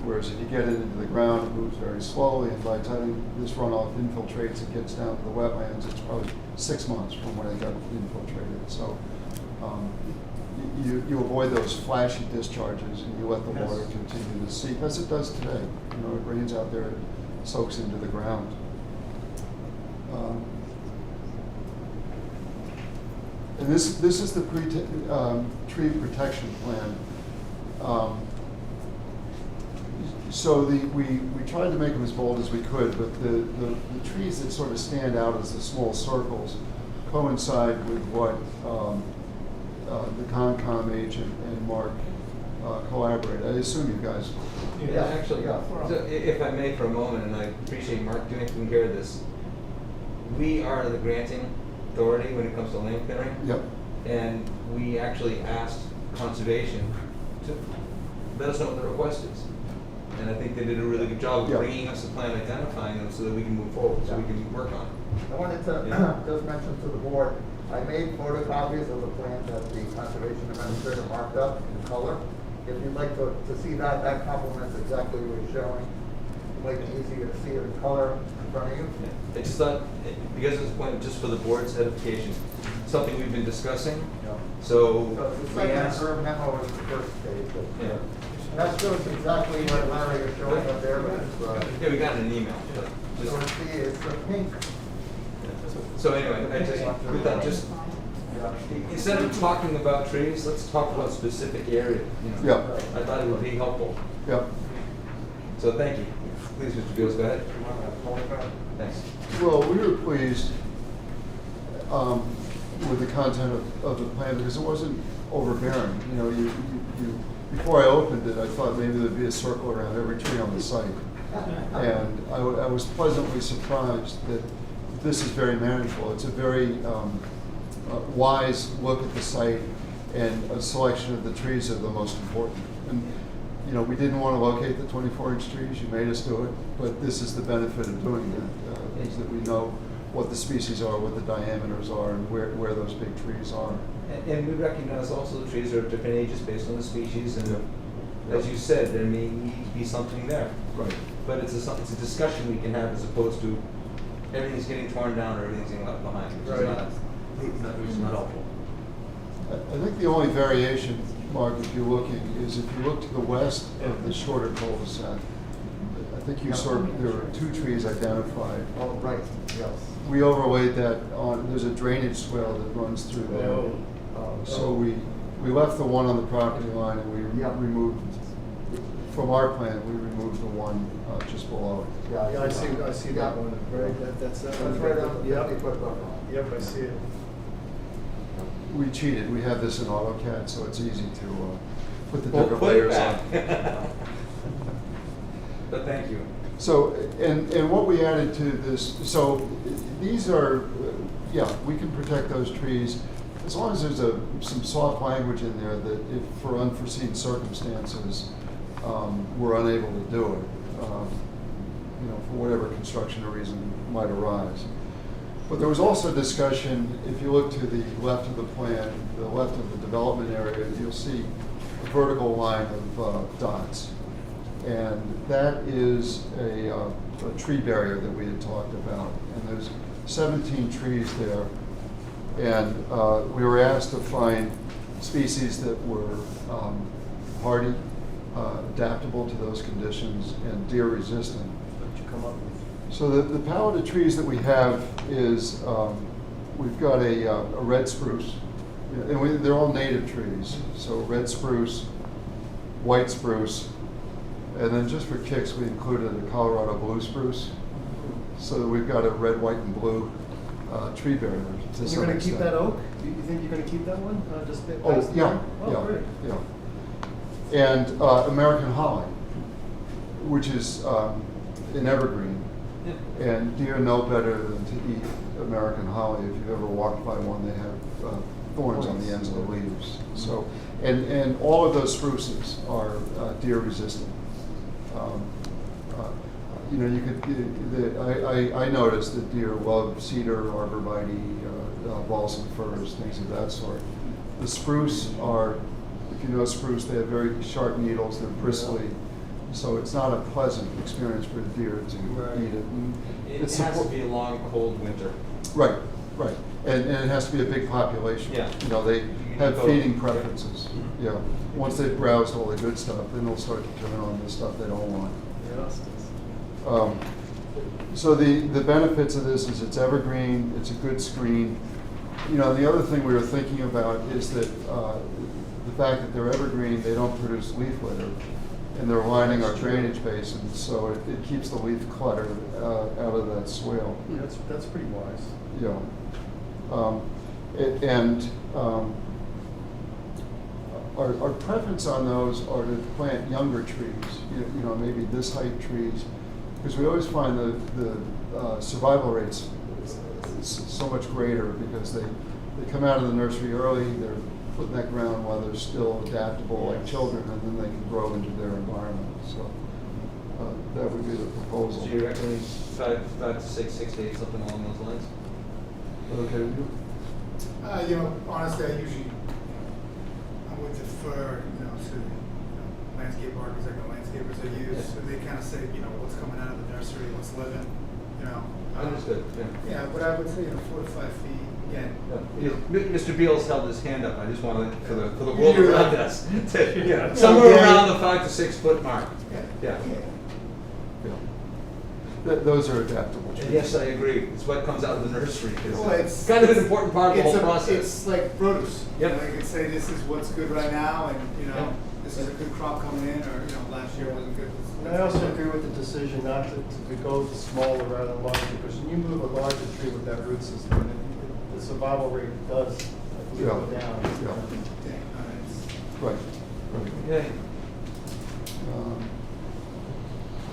Whereas if you get it into the ground, it moves very slowly, and by the time this runoff infiltrates, it gets down to the wetlands, it's probably 6 months from when it got infiltrated. So, you avoid those flashy discharges and you let the Yes. water continue to seep, as it does today. You know, it rains out there, it soaks into the ground. And this is the tree protection plan. So we tried to make them as bold as we could, but the trees that sort of stand out as the small circles coincide with what the Concom agent and Mark collaborate. I assume you guys. Yeah, actually, Yeah. so if I may for a moment, and I appreciate Mark taking care of this, we are the granting authority when it comes to land clearing. Yep. And we actually asked Conservation to let us know what the request is. And I think they did a really good job of Yeah. bringing us a plan, identifying them so that we can move forward, so we can work on it. I wanted to Yeah. just mention to the board, I made photocopies of the plan that the conservation administrator marked up in color. If you'd like to see that, that complements exactly what he's showing. Make it easier to see it in color in front of you. I just thought, because it's a point just for the board's edification, something we've been discussing, so So the we second asked. herb memo is the first page. but, Yeah. That shows exactly what Larry is showing up there, but it's, Yeah, we got an email, but so just, it's the pink. so anyway, I just, we thought just, instead of talking about trees, let's talk about specific area, you know. Yeah. I thought it would be helpful, Yep. so thank you. Please, Mr. Beals, go ahead. Thanks. Well, we were pleased with the content of the plan because it wasn't overbearing. You know, you before I opened it, I thought maybe there'd be a circle around every tree on the site. And I was pleasantly surprised that this is very manageable. It's a very wise look at the site, and a selection of the trees are the most important. And you know, we didn't want to locate the 24-inch trees. You made us do it, but this is the benefit of doing that, is that we know what the species are, what the diameters are, and where those big trees are. And we recognize also the trees are of different ages based on the species, and Yeah. as you said, there may need to be something there. Right. But it's a discussion we can have as opposed to everything's getting torn down or everything's getting left behind, which is not helpful. I think the only variation, Mark, if you're looking, is if you look to the west of the shorter cul-de-sac, I think you saw there were 2 trees identified. Oh, right, yes. We overlaid that on, there's a drainage swale that runs through there. So we left the one on the property line and we Yeah. removed, from our plan, we removed the one just below it. Yeah, I see that one, right, that's that one. That's right on the Yep. 50-foot buffer. Yep, I see it. We cheated, we have this in AutoCAD, so it's easy to put the Well, different put it layers on. back. But thank you. So, and what we added to this, so these are, yeah, we can protect those trees as long as there's some soft language in there that if for unforeseen circumstances, we're unable to do it, you know, for whatever construction reason might arise. But there was also discussion, if you look to the left of the plan, the left of the development area, you'll see a vertical line of dots. And that is a tree barrier that we had talked about. And there's 17 trees there. And we were asked to find species that were hardy, adaptable to those conditions, and deer resistant. What did you come up with? So the palette of trees that we have is, we've got a red spruce, and they're all native trees. So red spruce, white spruce, and then just for kicks, we included a Colorado blue spruce. So we've got a red, white, and blue tree barrier. to And some you're gonna keep extent. that oak? You think you're gonna keep that one? Just past Oh, the yeah, line? Oh, great. yeah. And American holly, which is an evergreen. And deer know better than to eat American holly. If you've ever walked by one, they have thorns on the ends of the leaves. So, and all of those spruces are deer resistant. You know, you could. I noticed that deer love cedar, arborvitae, balsam firs, things of that sort. The spruce are, if you know spruce, they have very sharp needles. They're bristly. So it's not a pleasant experience for a deer to Right. eat it. And It it's has to support- be a long, cold winter. Right, Right, and it has to be a big population. Yeah. You know, they have go- feeding preferences, yeah. Once they've browsed all the good stuff, then they'll start to turn on the stuff they don't want. So the benefits of this is it's evergreen, it's a good screen. You know, the other thing we were thinking about is that the fact that they're evergreen, they don't produce leaf litter, and they're lining our drainage basins, so it keeps the leaf clutter out of that swale. That's pretty wise. Yeah. Our preference on those are to plant younger trees, you know, maybe this height trees, because we always find the survival rates so much greater because they come out of the nursery early, they're put in that ground while they're still adaptable like children, and then they can grow into their environment. So that would be the proposal. So you recommend 5 to 6, 6 to 8, something along those lines? Okay with you? You know, honestly, I would defer, you know, to landscape architects and landscapers I use. Yeah. So they kind of say, you know, what's coming out of the nursery, what's living, you know. Understood, yeah. Yeah, but I would say, you know, 4 to 5 feet, again. Mr. Beals held his hand up, I just wanted, for the world You're around right. us, to, somewhere around the 5 to 6 foot mark. Yeah. Yeah. Those are adaptable trees. And yes, I agree, it's what comes out of the nursery, Well, it's kind of an important part of the whole process. It's like produce. Yep. You know, they could say this is what's good right now, and, you know, Yep. this is a good crop coming in, or, you know, last year wasn't good. And I also agree with the decision not to go smaller rather than larger, because when you move a larger tree with that root system, the survival rate does go down. Yeah. Yeah, it's- Right. Right. Okay.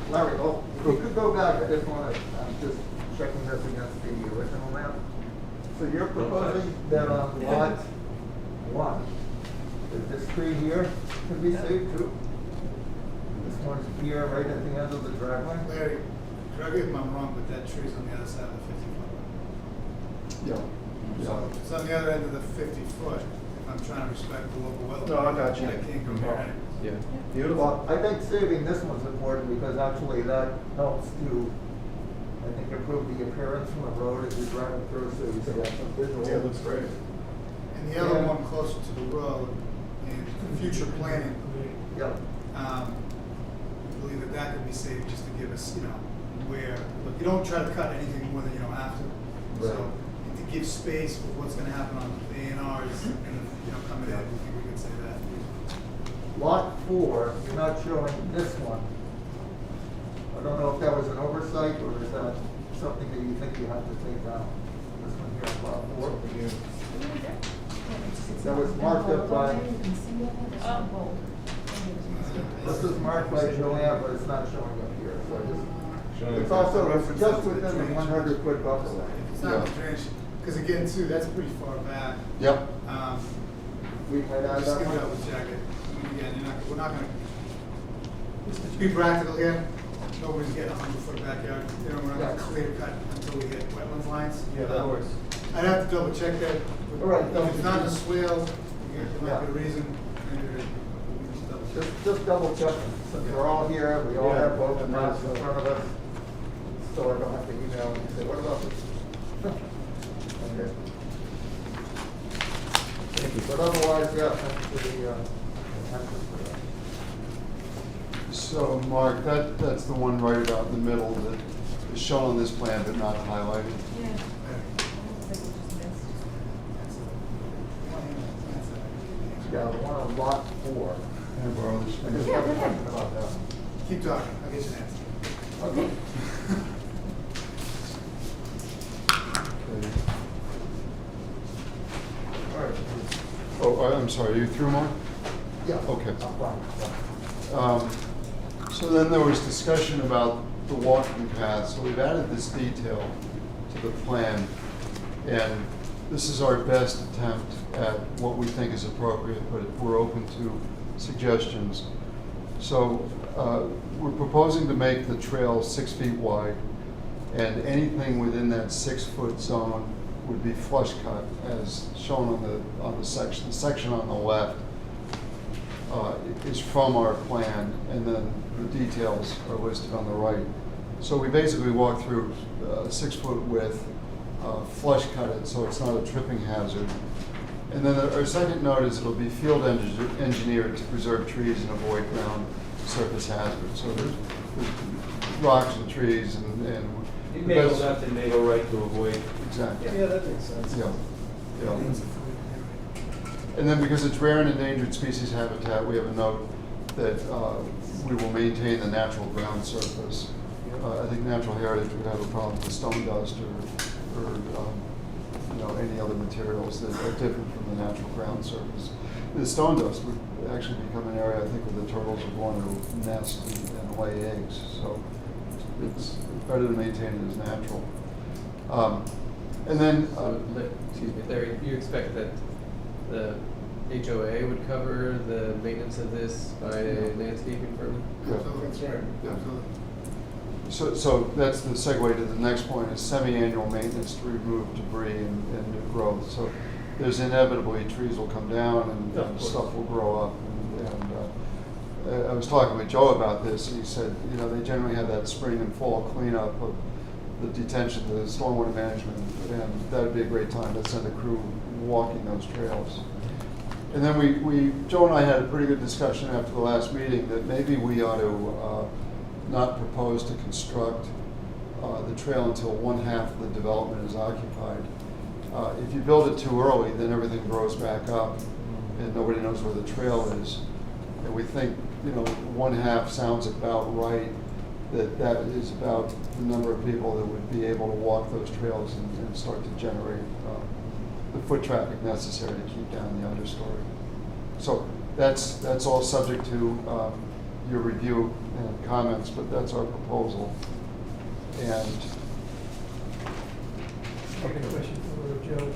Larry, oh, if you could go back, I just want to, I'm just checking this against the original map. So you're proposing that on lot 1, that this tree here could be saved too? This one's here, right at the end of the driveway? Larry, correct me if I'm wrong, but that tree's on the other side of the 50-foot line. Yeah. So it's on the other end of the 50-foot. If I'm trying to respect the local wetland. No, I got you. I can't compare it. Yeah. Beautiful. Well, I think saving this one's important because actually that helps to, I think, improve the appearance from the road as you're driving through, so you see that some visual. Yeah, it looks great. And the other one closer to the road, and for future planning, Yep. I believe that that could be saved just to give us, you know, where, look, you don't try to cut anything more than you don't have to. So, Right. and to give space for what's gonna happen on the A&Rs, and, you know, coming in, we think we could say that. Lot 4, you're not showing this one. I don't know if that was an oversight or is that something that you think you have to take down? This one here, lot 4. That was marked up by, this is marked by Joanne, but it's not showing up here, so I just, it's also just within the 100-foot buffer line. It's not a drainage, because again, too, that's pretty far back. Yep. We might add Just that give it one. up with jacket. Again, we're not gonna, to be practical here, nobody's getting a 100-foot backyard. You know, we're not gonna clear cut until we hit wetlands lines. Yeah, that works. I'd have to double check that. All right, If it's not in a swale, there might be a Yeah. reason. Maybe we just double check. Just double check, since we're all here, we all have both the maps in front of us, so I don't have to email and say, what about this? Okay. Thank you. But otherwise, yeah, thanks for the, attention for that. So, Mark, that's the one right about in the middle that is shown on this plan but not highlighted. Yeah, the one on lot 4. Can I borrow this? I just have a question about that. Keep talking, I'll get you an answer. Okay. Okay. All right. Oh, I'm sorry, are you through, Mark? Yeah. Okay. I'm fine. So then there was discussion about the walking path, so we've added this detail to the plan, and this is our best attempt at what we think is appropriate, but we're open to suggestions. So we're proposing to make the trail 6 feet wide, and anything within that 6-foot zone would be flush cut, as shown on the section on the left is from our plan, and then the details are listed on the right. So we basically walk through 6-foot width flush cut it so it's not a tripping hazard. And then our second note is it'll be field engineered to preserve trees and avoid ground surface hazards. So there's rocks and trees and You may go left and may go right to avoid. exactly. Yeah, that makes sense. Yeah. Yeah. And then because it's rare and endangered species habitat, we have a note that we will maintain the natural ground surface. I think natural heritage would have a problem with stone dust or any other materials that are different from the natural ground surface. The stone dust would actually become an area, I think, where the turtles would want to nest and lay eggs. So it's better to maintain it as natural. And then, Excuse me, Larry, you expect that the HOA would cover the maintenance of this by a landscaping firm? That's right. Yeah. Absolutely. So that's the segue to the next point, is semi-annual maintenance to remove debris and new growth. So there's inevitably trees will come down and stuff will grow up. And I was talking with Joe about this, and he said, they generally have that spring and fall cleanup of the detention, the stormwater management, and that'd be a great time to send a crew walking those trails. And then Joe and I had a pretty good discussion after the last meeting that maybe we ought to not propose to construct the trail until one half of the development is occupied. If you build it too early, then everything grows back up and nobody knows where the trail is. And we think, one half sounds about right, that is about the number of people that would be able to walk those trails and start to generate the foot traffic necessary to keep down the understory. So that's all subject to your review and comments, but that's our proposal. And I have a question for Joe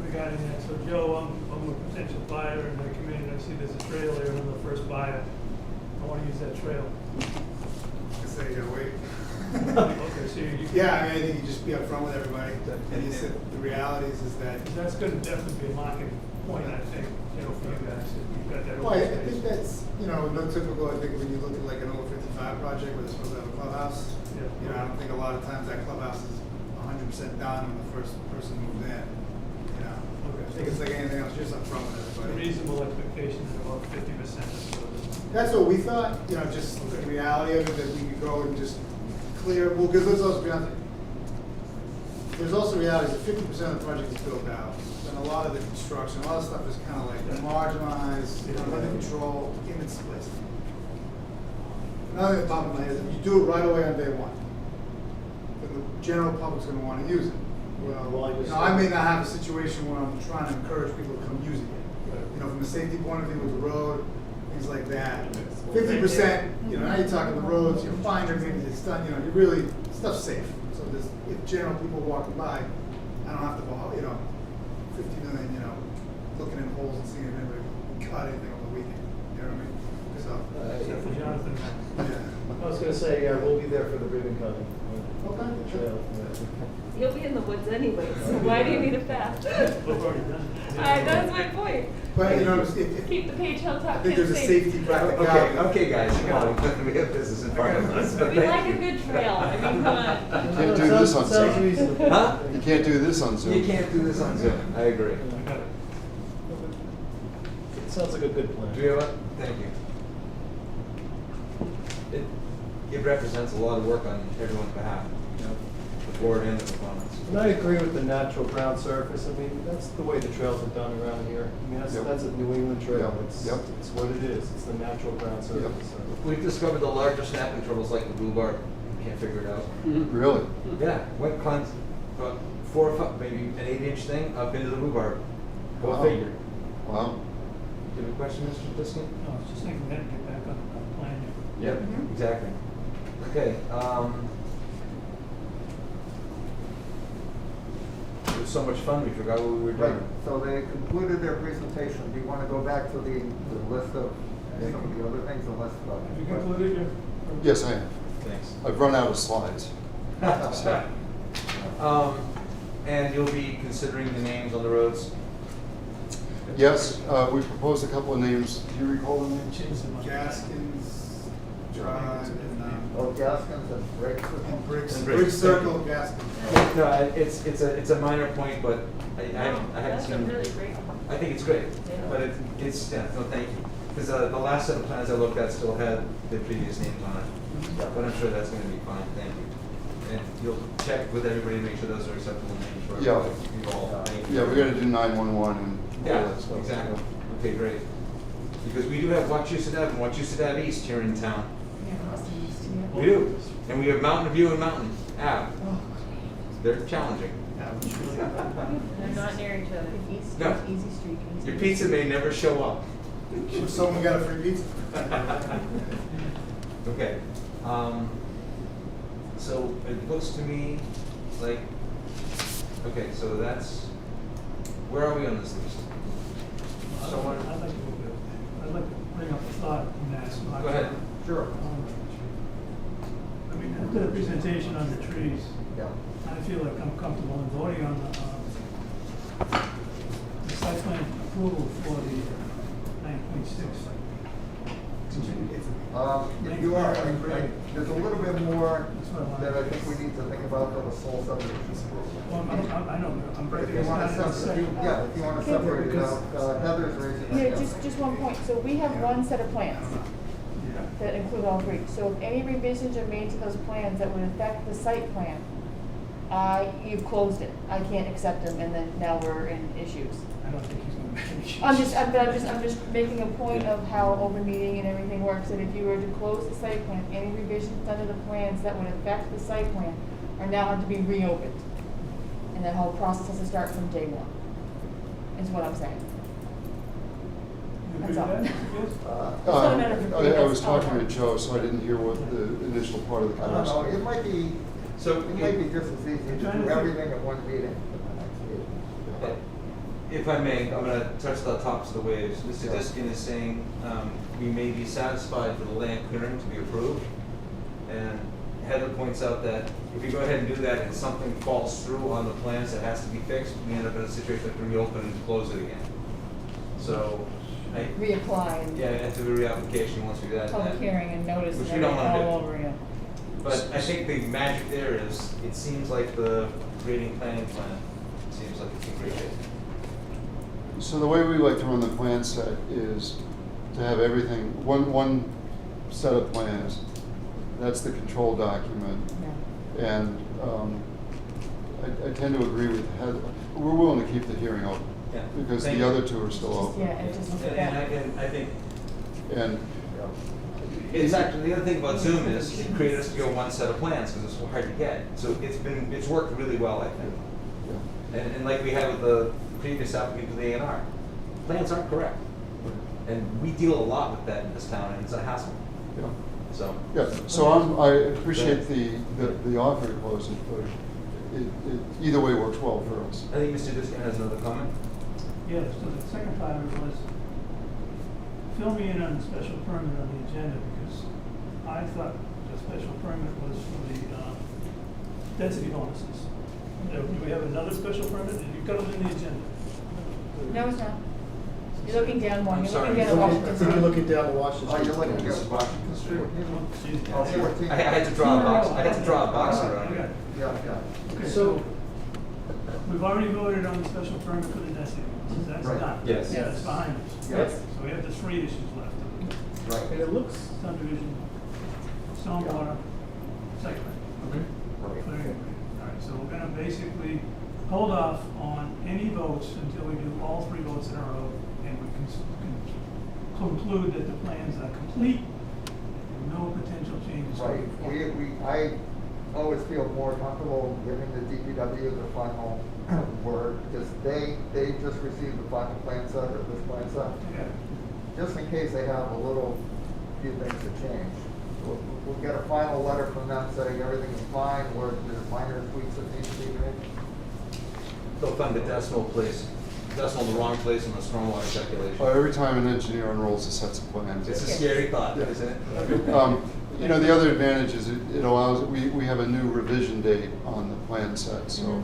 regarding that. So Joe, I'm a potential buyer and I come in and I see there's a trail there and I'm the first buyer. I want to use that trail. I say, wait. Okay, so you. Yeah, I think you just be upfront with everybody. And you said the reality is that. Because that's going to definitely be a market point, I think, for you guys, if you've got that Well, open I space. think that's, no typical, I think when you look at like an over 55 project where they're supposed to have a clubhouse, Yeah. I don't think a lot of times that clubhouse is 100% done when the first person moves in. I think it's like anything else, just upfront with A everybody. reasonable expectation is about 50% or so. That's what we thought, just the reality of it, that we could go and just clear, well, because let's also be honest, there's also reality that 50% of the project is built out. And a lot of the construction, a lot of stuff is kind of like marginalized, under control, in its place. Another thing that popped in my head is if you do it right away on day one, then the general public's gonna wanna use it. Well, I may not have a situation where I'm trying to encourage people to come using it. From a safety point of view with the road, things like that. 50%, now you're talking the roads, you're fine, everything is done, you're really, stuff's safe. So there's, if general people walking by, I don't have to, 50 million, looking in holes and seeing if anybody caught anything on the weekend, you know what I mean? So, Except for Jonathan. yeah. I was gonna say, yeah, we'll be there for the ribbon cutting. Okay. The trail, yeah. You'll be in the woods anyway, so why do you need a path? We've already done it. That's my point. But, Keep the Page Hilltop I think there's a kids safety safe. practicality. Okay, guys, come on, we have business in front of us. We like a good trail, I mean, come on. you can't do this on Sounds Zoom. reasonable. Huh? You can't do this on Zoom. You can't do this on Zoom, I agree. It sounds like a good plan. Do you have a, thank you. It represents a lot of work on everyone's behalf, the board and the proponents. And I agree with the natural ground surface. I mean, that's the way the trails are done around here. I mean, Yep. that's a New England trail. Yep. It's, Yep. it's what it is. It's the natural ground surface. So. We've discovered the larger snapping turtles like the blue barb, can't figure it out. Really? Yeah, went climbs about 4 or 5, maybe an 8-inch thing up into the rhubarb. Go Wow. figure. Wow. Do you have a question, Mr. Diskin? No, I was just thinking we had to get back on the plan here. Yep, exactly. Okay, it was so much fun, we forgot what we were Right, doing. so they concluded their presentation. Do you want to go back to the list of some of the other things, the list of? Have you concluded your? Yes, I am. Thanks. I've run out of slides. And you'll be considering the names on the roads? Yes, we proposed a couple of names. Do you recall the names? Change the money. Gaskins, Drive and, Oh, Gaskins and Briggs. Briggs, And Briggs Briggs. Circle, Gaston. No, it's a minor point, but I haven't That's a seen. really great. I think it's great, Yeah. but it's, yeah, no, thank you. Because the last set of plans I looked at still had the previous names on it. But I'm sure that's gonna be fine, thank you. And you'll check with everybody, make sure those are acceptable names for Yeah. everybody. You all, thank you. Yeah, we gotta do 911 and all Yeah, that stuff. exactly. Okay, great. Because we do have Wachusett Ave and Wachusett Ave East here in town. We do. And we have Mountain View and Mountain Ave. They're challenging. They're not near each other. No. Easy Street. Easy Your pizza may never show up. If someone got a free pizza. Okay, so it looks to me like, okay, so that's, where are we on this list? Someone, I'd like to bring up a thought from that. go ahead. Sure. I mean, after the presentation on the trees, Yeah. I feel like I'm comfortable in voting on the site plan approval for the 9.6. If you are, there's a little bit more That's what I wanted. that I think we need to think about for the sole subdivision approval. Well, I know, I'm If breaking you this want down to into separate, sections. yeah, if you want to separate it out, Heather's raising her Yeah, hand. just one point. So we have one set of plans Yeah. that include all three. So if any revisions are made to those plans that would affect the site plan, you've closed it. I can't accept them, and then now we're in issues. I don't think he's gonna manage. I'm just making a point of how open meeting and everything works, that if you were to close the site plan, any revisions done to the plans that would affect the site plan are now have to be reopened. And that whole process has to start from day one, is what I'm saying. You agree That's all. with that, Mr. Gibbs? It's not a matter of I agreement, was that's all. talking to Joe, so I didn't hear what the initial part of the I don't know, conversation. it might be, So, it might be just as easy to Trying to do think. everything at one meeting for the next meeting. if I may, I'm gonna touch the tops of the waves. Mr. Yeah. Diskin is saying, we may be satisfied for the land clearing to be approved. And Heather points out that if you go ahead and do that and something falls through on the plans that has to be fixed, we end up in a situation to reopen and close it again. So, Reapply and yeah, and do the reapplication once we do that. public hearing and notice Which and we don't everything wanna all do. over again. But I think the magic there is, it seems like the grading planning plan seems like it's in great shape. So the way we like to run the plan set is to have everything, one set of plans, that's the control document. Yeah. And I tend to agree with Heather, we're willing to keep the hearing open. Yeah. Because Thank the you. other two are still Just, open. yeah, and just look at that. And I think, And in fact, the other thing about Zoom is it created us to go one set of plans because it's so hard to get. So it's worked really well, I think. yeah. And like we had with the previous applicant to the A&R, plans aren't correct. And we deal a lot with that in this town, and it's a hassle, Yeah. so. Yeah, so I appreciate the offer to close it, but either way works well for us. I think Mr. Diskin has another comment. Yeah, so the second part of it was, fill me in on the special permit on the agenda, because I thought the special permit was for the density bonuses. Do we have another special permit? You've got them in the agenda. No, it's not. You're looking down one, I'm you're sorry. looking I down Washington think you're Street. looking down to Washington Oh, Street. you're looking This is at Washington Street. Excuse me. Oh, 14. I had to draw a box, I had to draw a box around it. Okay. Yeah. Okay, So- so, we've already voted on the special permit for the density bonuses, that's Right. done. Yes. Yeah, that's behind us. Yes. So we have the three issues left, Right. And it looks, subdivision, stormwater, site plan. Mhm. Clearing agreement. All right, so we're gonna basically hold off on any votes until we do all three votes in a row, and we can conclude that the plans are complete, and no potential changes. Right, I always feel more comfortable giving the DPW the final word, because they just received the final plan set, or this plan set. Yeah. Just in case they have a little, few things to change. We'll get a final letter from them saying everything is fine, or there's minor tweaks that need to be made. They'll find the decimal in the wrong place in the stormwater calculation. Every time an engineer unrolls a set of plans. It's a scary thought, isn't it? You know, the other advantage is it allows, we have a new revision date on the plan set, so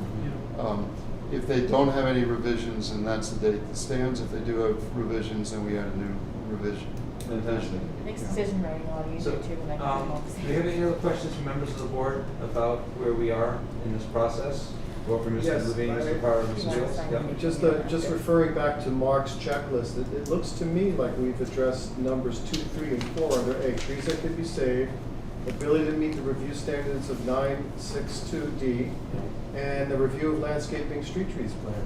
if they don't have any revisions, then that's the date that stands. If they do have revisions, then we add a new revision. Fantastic. It makes decision writing a lot easier too when I can come up. Do you have any other questions from members of the board about where we are in this process? Or from Mr. Yes, Levine, I- Mr. Power, Mr. You wanna Shields? sign Yep. it? Just referring back to Mark's checklist, it looks to me like we've addressed numbers 2, 3, and 4 under A, trees that could be saved, ability to meet the review standards of 962D, and the review of landscaping street trees plan.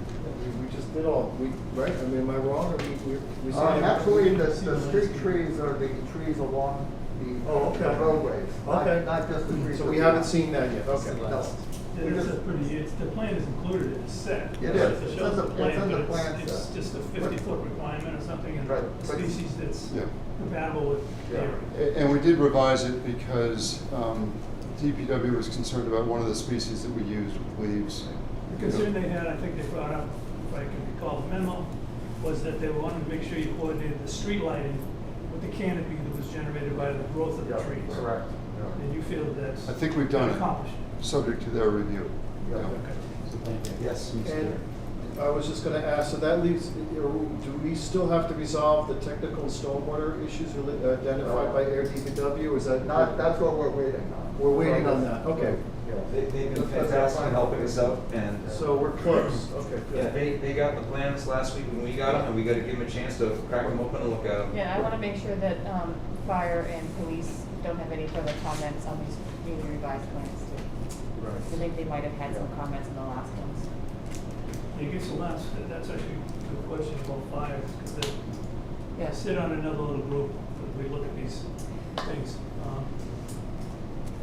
We just did all, right? I mean, am I wrong, or we signed it? Actually, the street trees are the trees along Oh, the okay. roadways, Okay. not just the trees. So that we haven't seen that yet, okay. No. Yeah, it's a pretty, the plan is included in the set. Yeah, It it's in shows the- the plan, it's in the but plan it's set. just a 50-foot requirement or something, and Right, a but- species that's Yeah. compatible with the area. And we did revise it because DPW was concerned about one of the species that we used with leaves. The concern they had, I think they brought up, if I can recall the memo, was that they wanted to make sure you coordinated the street lighting with the canopy that was generated by the growth of the trees. Correct. And you feel that's I think we've done it, accomplished. subject to their review. Yeah. Yeah. Yes, Mr. And I was just gonna ask, so that leaves, do we still have to resolve the technical stormwater issues identified by Air DPW, or is that? That's what we're waiting on. We're waiting on that, okay. They've been fantastic in helping us out, and So we're close, okay, yeah, good. they got the plans last week when we got them, and we gotta give them a chance to crack them open and look at them. Yeah, I wanna make sure that, fire and police don't have any further comments on these newly revised plans too. I think they might have had some comments in the last ones. I guess the last, that's actually a good question about fire, because they Yes. sit on another little group, that we look at these things.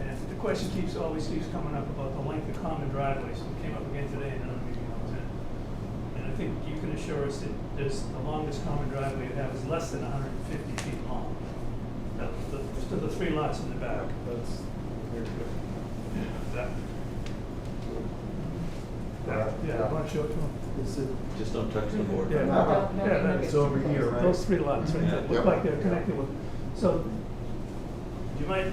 And the question always keeps coming up about the length of common driveways. It came up again today in another meeting I was in. And I think you can assure us that the longest common driveway you have is less than 150 feet long. Just to the 3 lots in the back. That's very good. Yeah, I want to show it to them. Is it, Just don't touch the board. Yeah, No, no, yeah, no, it's over here, right? Those 3 lots, right, that look Yep. like they're connected with, so you might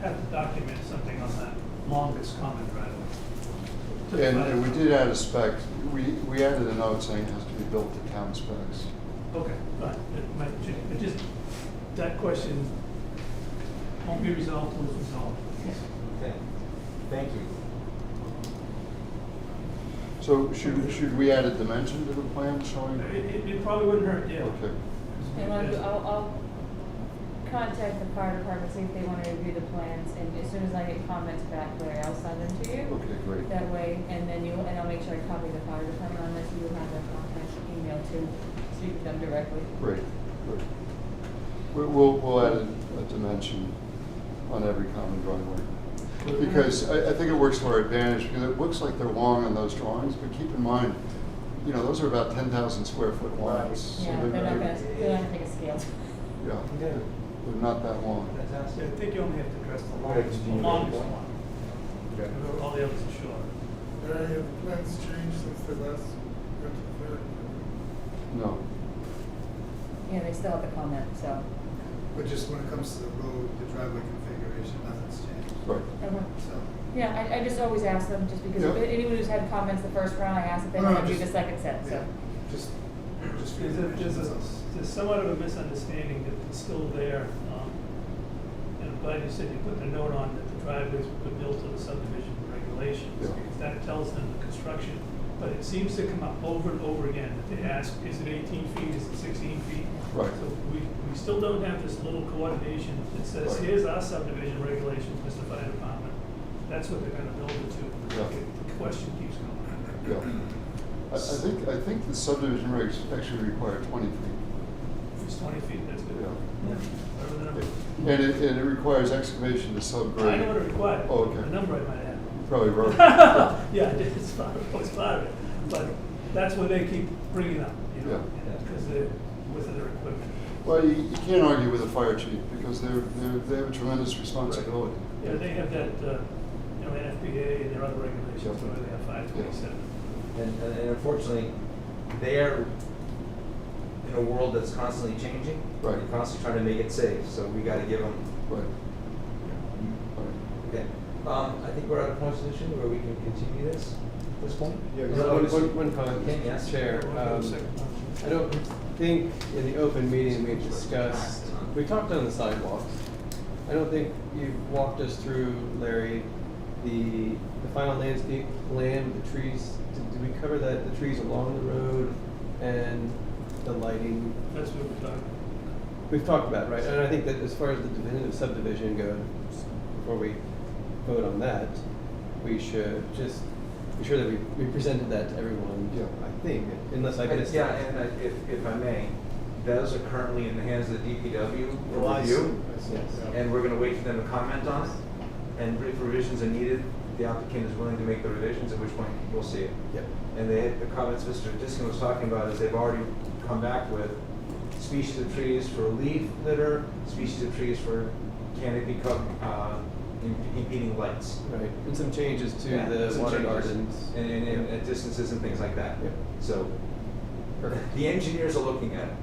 have to document something on that longest common driveway. And we did add a spec, we added a note saying it has to be built to town specs. Okay, fine, it might change, it just, that question won't be resolved till it's resolved. Okay, thank you. So should we add a dimension to the plan showing? It probably wouldn't hurt, yeah. Okay, And I'll contact the fire department, see if they wanna review the plans, and as soon as I get comments back, Larry, I'll send them to you. okay, great. That way, and then and I'll make sure I copy the fire department on this, you will have their contact email to speak with them directly. Great, great. We'll add a dimension on every common driveway. Because I think it works to our advantage, because it looks like they're long on those drawings, but keep in mind, you know, those are about 10,000 square foot lots. So Yeah, they're not gonna take a scale. Yeah, Okay, they're not that long. Yeah, fantastic. I think you only have to address the Right, longest you- one. Okay. All the others are short. Have plans changed since the last, went to the fair? No, Yeah, they still have the comment, so. But just when it comes to the road, the driveway configuration, nothing's changed, right. so. Yeah, I just always ask them, just because Yeah. anyone who's had comments the first round, I ask if they No, no, want to do the just- second set, so. Yeah, just for There's information, that's all. there's somewhat of a misunderstanding that it's still there. And I'm glad you said you put the note on that the driveways were built to the subdivision regulations, Yeah. because that tells them the construction. But it seems to come up over and over again, that they ask, is it 18 feet, is it 16 feet? Right. So we still don't have this little coordination that says, Right. here's our subdivision regulations, Mr. Fire Department. That's what they're gonna build it to. Yeah. The question keeps going. Yeah. I think the subdivision regs actually require 20 feet. If it's 20 feet, that's good. Yeah. Whatever the number. And it requires excavation to subgrade. I know what it required. Oh, okay. The number I might have. Probably wrote. Yeah, it's part of it, but that's what they keep bringing up, you know, Yeah. because they're with their equipment. Well, you can't argue with the fire chief because they have a tremendous responsibility. Yeah, they have that, NFPA and their other regulations, Yep. where they have 527. And unfortunately, they're in a world that's constantly changing. Right. They're constantly trying to make it safe, so we gotta give them. Right. Okay. I think we're at a position where we can continue this at this point. Yeah, Is yeah. that what One comment, Ken, yes? Chair. We'll go to the second one. I don't think in the open meeting we discussed We talked on the sidewalks. I don't think you've walked us through, Larry, the final landscape plan, the trees. Did we cover that, the trees along the road and the lighting? That's what we're talking. We've talked about, right? And I think that as far as the definitive subdivision goes, before we vote on that, we should just be sure that we presented that to everyone, Yeah. I think, unless I missed it. Yeah, and if I may, those are currently in the hands of the DPW for review. Yes. And we're gonna wait for them to comment on it. And if revisions are needed, the applicant is willing to make the revisions, at which point we'll see it. Yep. And the comments Mr. Diskin was talking about is they've already come back with species of trees for leaf litter, species of trees for canopy impeding lights. Right, and some changes to Yeah, the some water changes. gardens. And at distances and things like that. Yep. So, Perfect. the engineers are looking at it.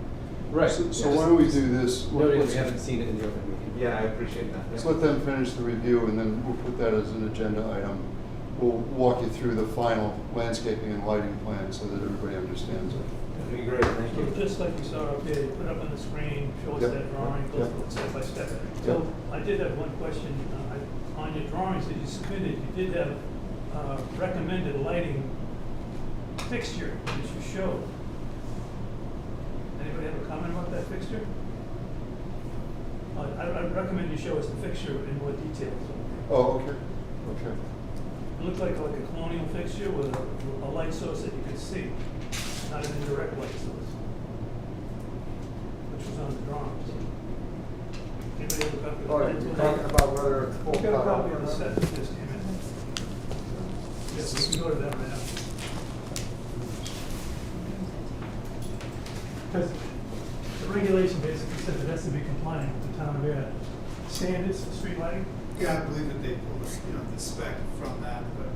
Right. So why don't we do this? Noting Let's- we haven't seen it in the open meeting. Yeah, I appreciate that. Let's let them finish the review, and then we'll put that as an agenda item. We'll walk you through the final landscaping and lighting plan so that everybody understands it. That'd be great, thank So you. just like we saw up there, you put up on the screen, show us Yep. that drawing, go Yep. through it step by step. Yep. So I did have one question, on your drawings that you submitted, you did have recommended lighting fixture that you showed. Anybody have a comment about that fixture? I recommend you show us the fixture in more detail. Oh, okay, okay. It looked like a colonial fixture with a light source that you could see, not an indirect light source, which was on the drawings. Anybody have a copy of Oh, that? you're talking about whether it's full We got a cut copy out of or the set not? that just came in. Yes, we can go to that right now. Because the regulation basically says it has to be compliant with the town of Ayer standards for street lighting. Yeah, I believe that they pulled, the spec from that, but.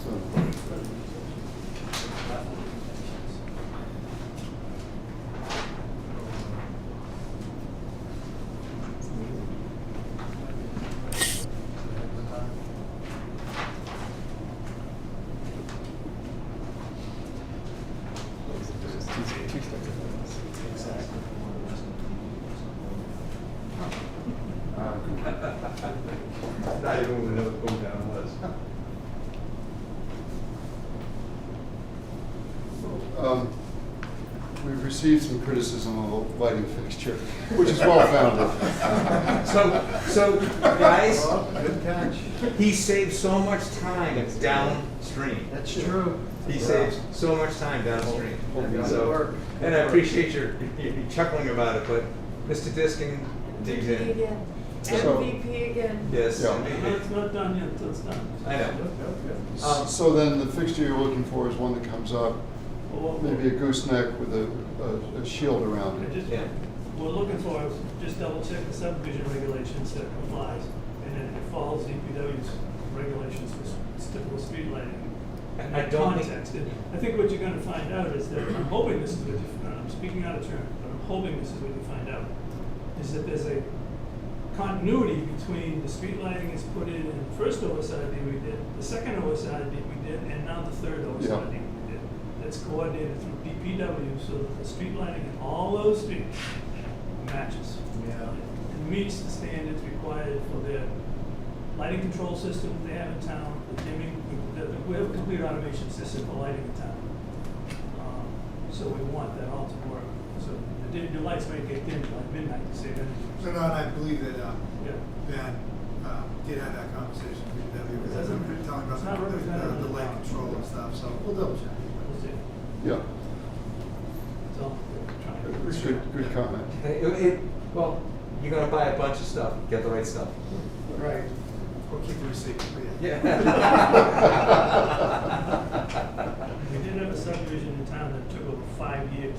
So, Not even when another boom down was. We've received some criticism of the lighting fixture, which is well founded. So, guys, Good catch. he saves so much time downstream. That's true. He saves so much time downstream. Good So, work. and I appreciate your chuckling about it, but Mr. Diskin digs MVP in. again. So- MVP again. Yes. Yeah. No, it's not done yet until it's done. I know. So then the fixture you're looking for is one that comes up, Well, maybe a gooseneck with a shield around I it. just, Yeah. we're looking for, just double check the subdivision regulations that complies, and then it follows DPW's regulations for typical street lighting. In I that don't think- context, and I think what you're gonna find out is that, I'm hoping this is what you, I'm speaking out of turn, but I'm hoping this is what you find out, is that there's a continuity between the street lighting is put in the first OSRD we did, the second OSRD we did, and now the third OSRD we did. That's coordinated through DPW so that the street lighting in all those streets matches. Yeah. And meets the standards required for their lighting control system they have in town, the dimming, we have a complete automation system for lighting in town. So we want that all to work. So the lights may get dimmed by midnight to save energy. No, and I believe that, Yeah. Ben, did have that conversation with DPW, because Doesn't- I'm telling it's not about represented in the the light law. control and stuff, so we'll double check. We'll see. Yeah, That's all we're trying to it's good comment. Well, you're gonna buy a bunch of stuff, get the right stuff. Right. Or keep the receipt, Yeah. We did have a subdivision in town that took over 5 years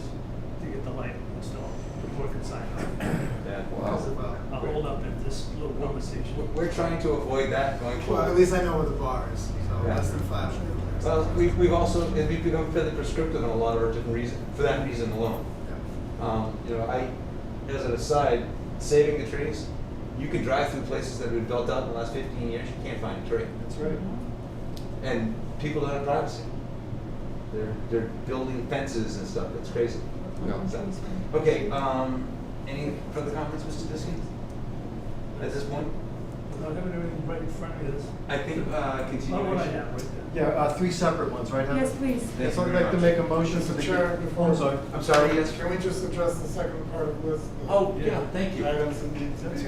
to get the light installed before it could sign off. Yeah. Because of, I'll hold up in this little conversation. We're trying to avoid that going well, forward. at least I know where the bar is, so Yeah. less than 5. Well, we've also, and we've become fairly prescriptive on a lot of our different reasons, for that reason alone. As an aside, saving the trees, you can drive through places that have been built up in the last 15 years, you can't find a tree. That's right. And people don't have privacy. They're building fences and stuff, it's crazy. Yeah. So, okay, any further comments, Mr. Diskin? At this point? Without having everything right in front of us. I think, Not what I continuation. have right there. Yeah, 3 separate ones, right, Heather? Yes, please. Thank So you I'd very like to much. make a motion for Mr. the. Chair, before. I'm sorry. I'm sorry, yes? Can we just address the second part of this? Oh, yeah, thank you. Items that need to be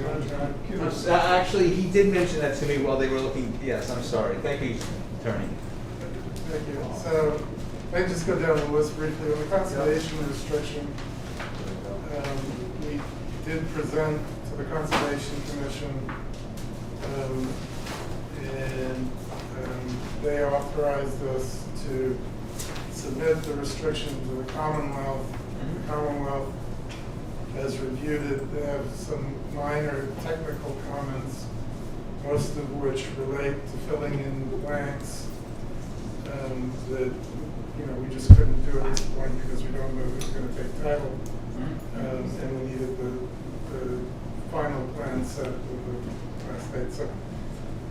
on. Actually, he did mention that to me while they were looking, yes, I'm sorry. Thank you, Attorney. Thank you. So, let me just go down the list briefly. On the conservation restriction, we did present to the Conservation Commission, and they authorized us to submit the restriction to the Commonwealth. The Commonwealth has reviewed it. They have some minor technical comments, most of which relate to filling in the blanks that, you know, we just couldn't do at this point because we don't know who's going to take title. And we needed the final plan set with the last date. So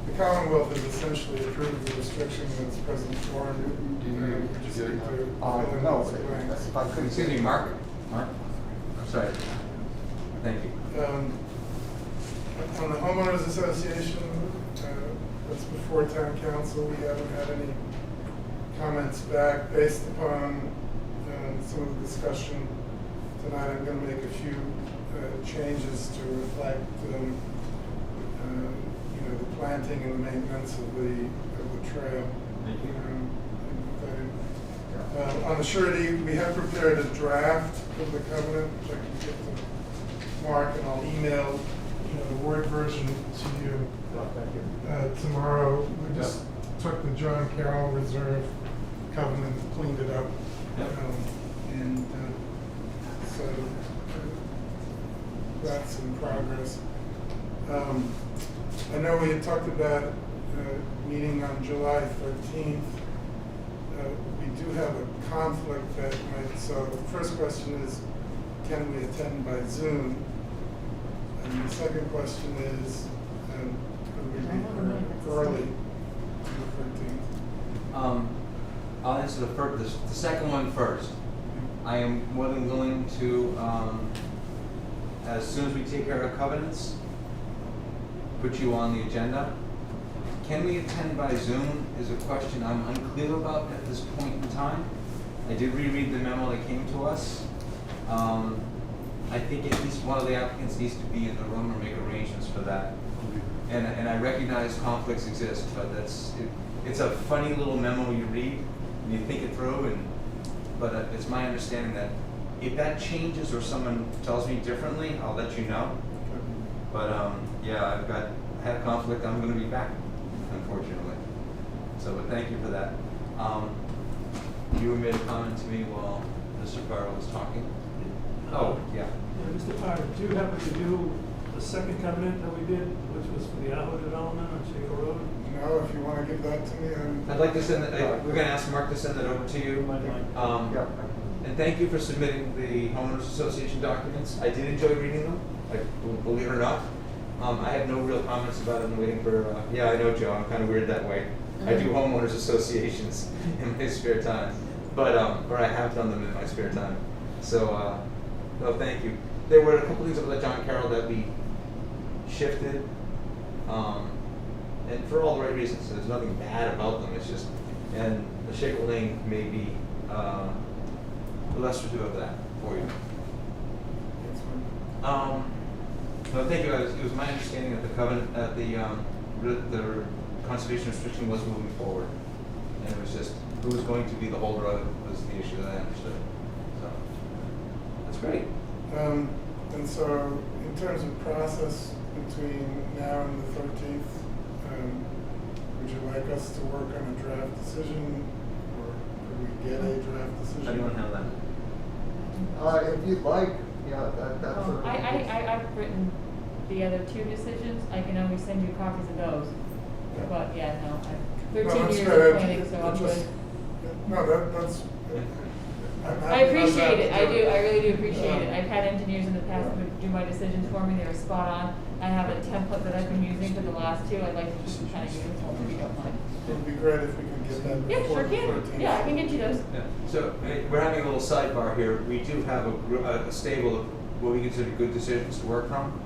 the Commonwealth has essentially approved the restriction in its present form. We just need to fill in No, those blanks. if I could. Excuse me, Mark? Mark? I'm sorry. Thank you. On the homeowners association, that's before town council. We haven't had any comments back based upon some of the discussion tonight. I'm going to make a few changes to reflect, you know, the planting and maintenance of the trail. Thank you. On the surety, we have prepared a draft of the covenant, which I can get to Mark, and I'll email, you know, the Word version to you tomorrow. We just took the John Carroll Reserve covenant, cleaned it up, Yep. and so that's in progress. I know we had talked about meeting on July 13th. We do have a conflict that night, so the first question is, can we attend by Zoom? And the second question is, could we be early on the 13th? I'll answer the second one first. I am more than willing to, as soon as we take care of covenants, put you on the agenda. Can we attend by Zoom is a question I'm unclear about at this point in time. I did reread the memo that came to us. I think at least one of the applicants needs to be in the room or make arrangements for that. And I recognize conflicts exist, but it's a funny little memo you read and you think it through, but it's my understanding that if that changes or someone tells me differently, I'll let you know. But yeah, I had a conflict, I'm gonna be back, unfortunately. So, but thank you for that. You made a comment to me while Mr. Farrell was talking. Oh, yeah. Yeah, Mr. Carter, did you happen to do the second covenant that we did, which was for the Aho development on Shaker Road? No, if you want to give that to me, I'd like to send that, we're gonna ask Mark to send that over to you. Yeah. And thank you for submitting the homeowners association documents. I did enjoy reading them, believe it or not. I have no real comments about it. I'm waiting for, yeah, I know, Joe, I'm kind of weird that way. I do homeowners associations in my spare time, but, or I have done them in my spare time. So, no, thank you. There were a couple things about John Carroll that we shifted, and for all the right reasons. There's nothing bad about them, it's just, and the Shaker Lane may be, illustrative of that for you. No, thank you. It was my understanding that the covenant, that the conservation restriction was moving forward, and it was just who was going to be the holder of it was the issue that I understood. So that's great. and so in terms of process between now and the 13th, would you like us to work on a draft decision, or could we get a draft decision? How do you want to handle that? If you'd like, yeah, that's. I've written the other 2 decisions. I can always send you copies of those. Yeah. But yeah, no, I've 13 that's years good. of planning, so I'm Just- good. No, that's. I appreciate it. I do. I really do appreciate it. I've had engineers in the past who would do my decisions for me. They were spot on. I have a template that I've been using for the last 2. I'd like to just kind of use it if you don't mind. It would be great if we could get Yeah, sure can. Yeah, I can get you those. Yeah. So, we're having a little sidebar here. We do have a stable of what we consider good decisions to work from.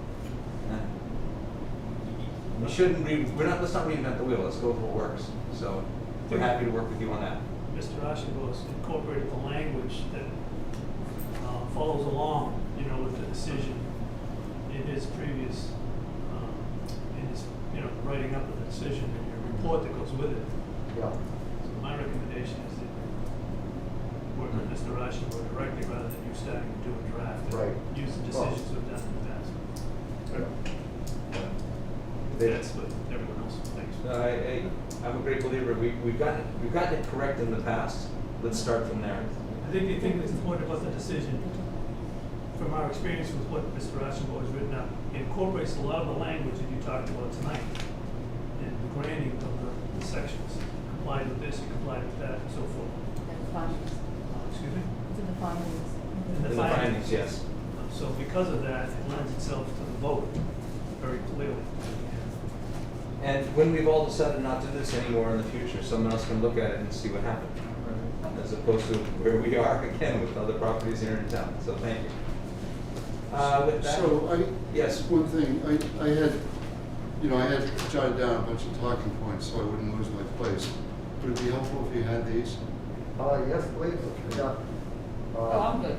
We shouldn't let's not reinvent the wheel, let's go with what works. So, we're happy to work with you on that. Mr. Ashenbo's incorporated the language that follows along, with the decision in his previous, writing up of the decision and your report that goes with it. Yeah. So my recommendation is that work with Mr. Ashenbo directly rather than you starting to do a draft. And Right. use the decisions we've done in the past. That's what everyone else thinks. I'm a great believer. We've gotten it correct in the past. Let's start from there. I think the thing that's important about the decision, from our experience with what Mr. Ashenbo has written up, it incorporates a lot of the language that you talked about tonight. And the grading of the sections, complied with this, and complied with that, and so forth. And findings. Excuse me? It's in the findings. And The findings, yes. So because of that, it lends itself to the vote very clearly. And when we've all decided not to do this anymore in the future, someone else can look at it and see what happened. As opposed to where we are, again, with other properties here in town. So thank you. With that, So yes. one thing, I had jotted down a bunch of talking points so I wouldn't lose my place. Would it be helpful if you had these? Yes, please, yeah. Oh, I'm good.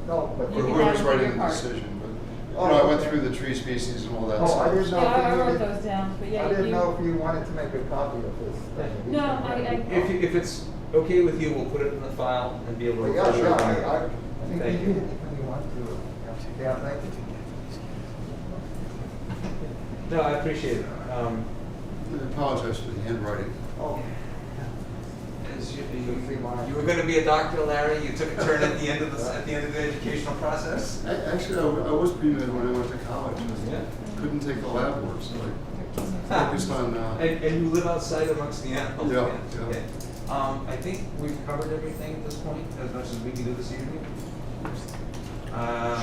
No, but. You can Whoever's have it for writing your the part. decision, but, Oh, I went okay. through the tree species and all that Oh, stuff. I didn't know. Yeah, I if you wrote did- those down, but yeah, I didn't you- know if you wanted to make a copy of this thing. No, I- If it's okay with you, we'll put it in the file and be able to. Well, yeah, refer to it. I think Thank you you. did when you want to. Yeah, thank you. No, I appreciate it. I apologize for the handwriting. Oh, As you see mine. were going to be a doctor, Larry. You took a turn at the end of the educational process. Actually, I was pre-med when I went to college. Yeah. Couldn't take the lab work, so I focused on, And you live outside amongst the animals. Yeah, again. yeah. Okay. I think we've covered everything at this point, as much as we can do this evening.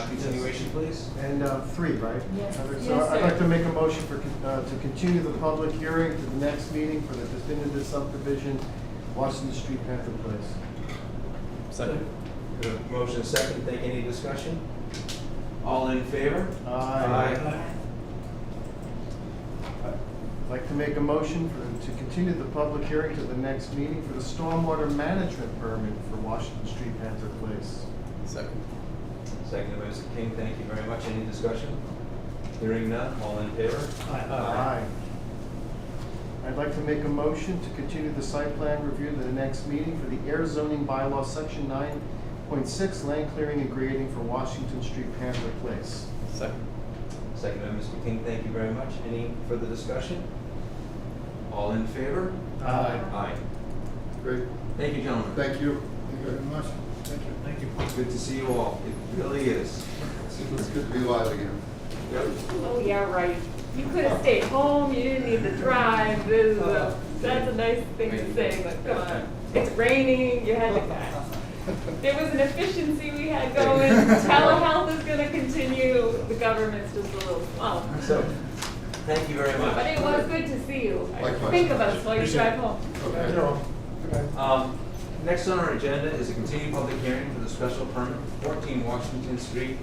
Continuation, please. And 3, right? Yes. So Yes, I'd sir. like to make a motion to continue the public hearing to the next meeting for the definitive subdivision, Washington Street, Panther Place. Second. Motion second. Take any discussion? All in favor? I'd like to make a motion to continue the public hearing to the next meeting for the stormwater management permit for Washington Street, Panther Place. Second. Second by Mr. King. Thank you very much. Any discussion? Hearing none. All in favor? Aye. I'd like to make a motion to continue the site plan review to the next meeting for the air zoning bylaw, section 9.6, land clearing and grading for Washington Street, Panther Place. Second. Second by Mr. King. Thank you very much. Any further discussion? All in favor? Aye. Aye. great, Thank you, gentlemen. thank you. Thank you very much. Thank you. Thank you. Good to see you all. It really is. It's good to be live again. Yep. Oh, yeah, right. You could have stayed home, you didn't need to drive, that's a nice thing to say, but come on. It's raining, you had to, there was an efficiency we had going, telehealth is gonna continue, the government's just a little slow. So, thank you very much. But it was good to see you. Likewise. Think of us while you drive home. Okay. Next on our agenda is a continued public hearing for the special permit for 14 Washington Street.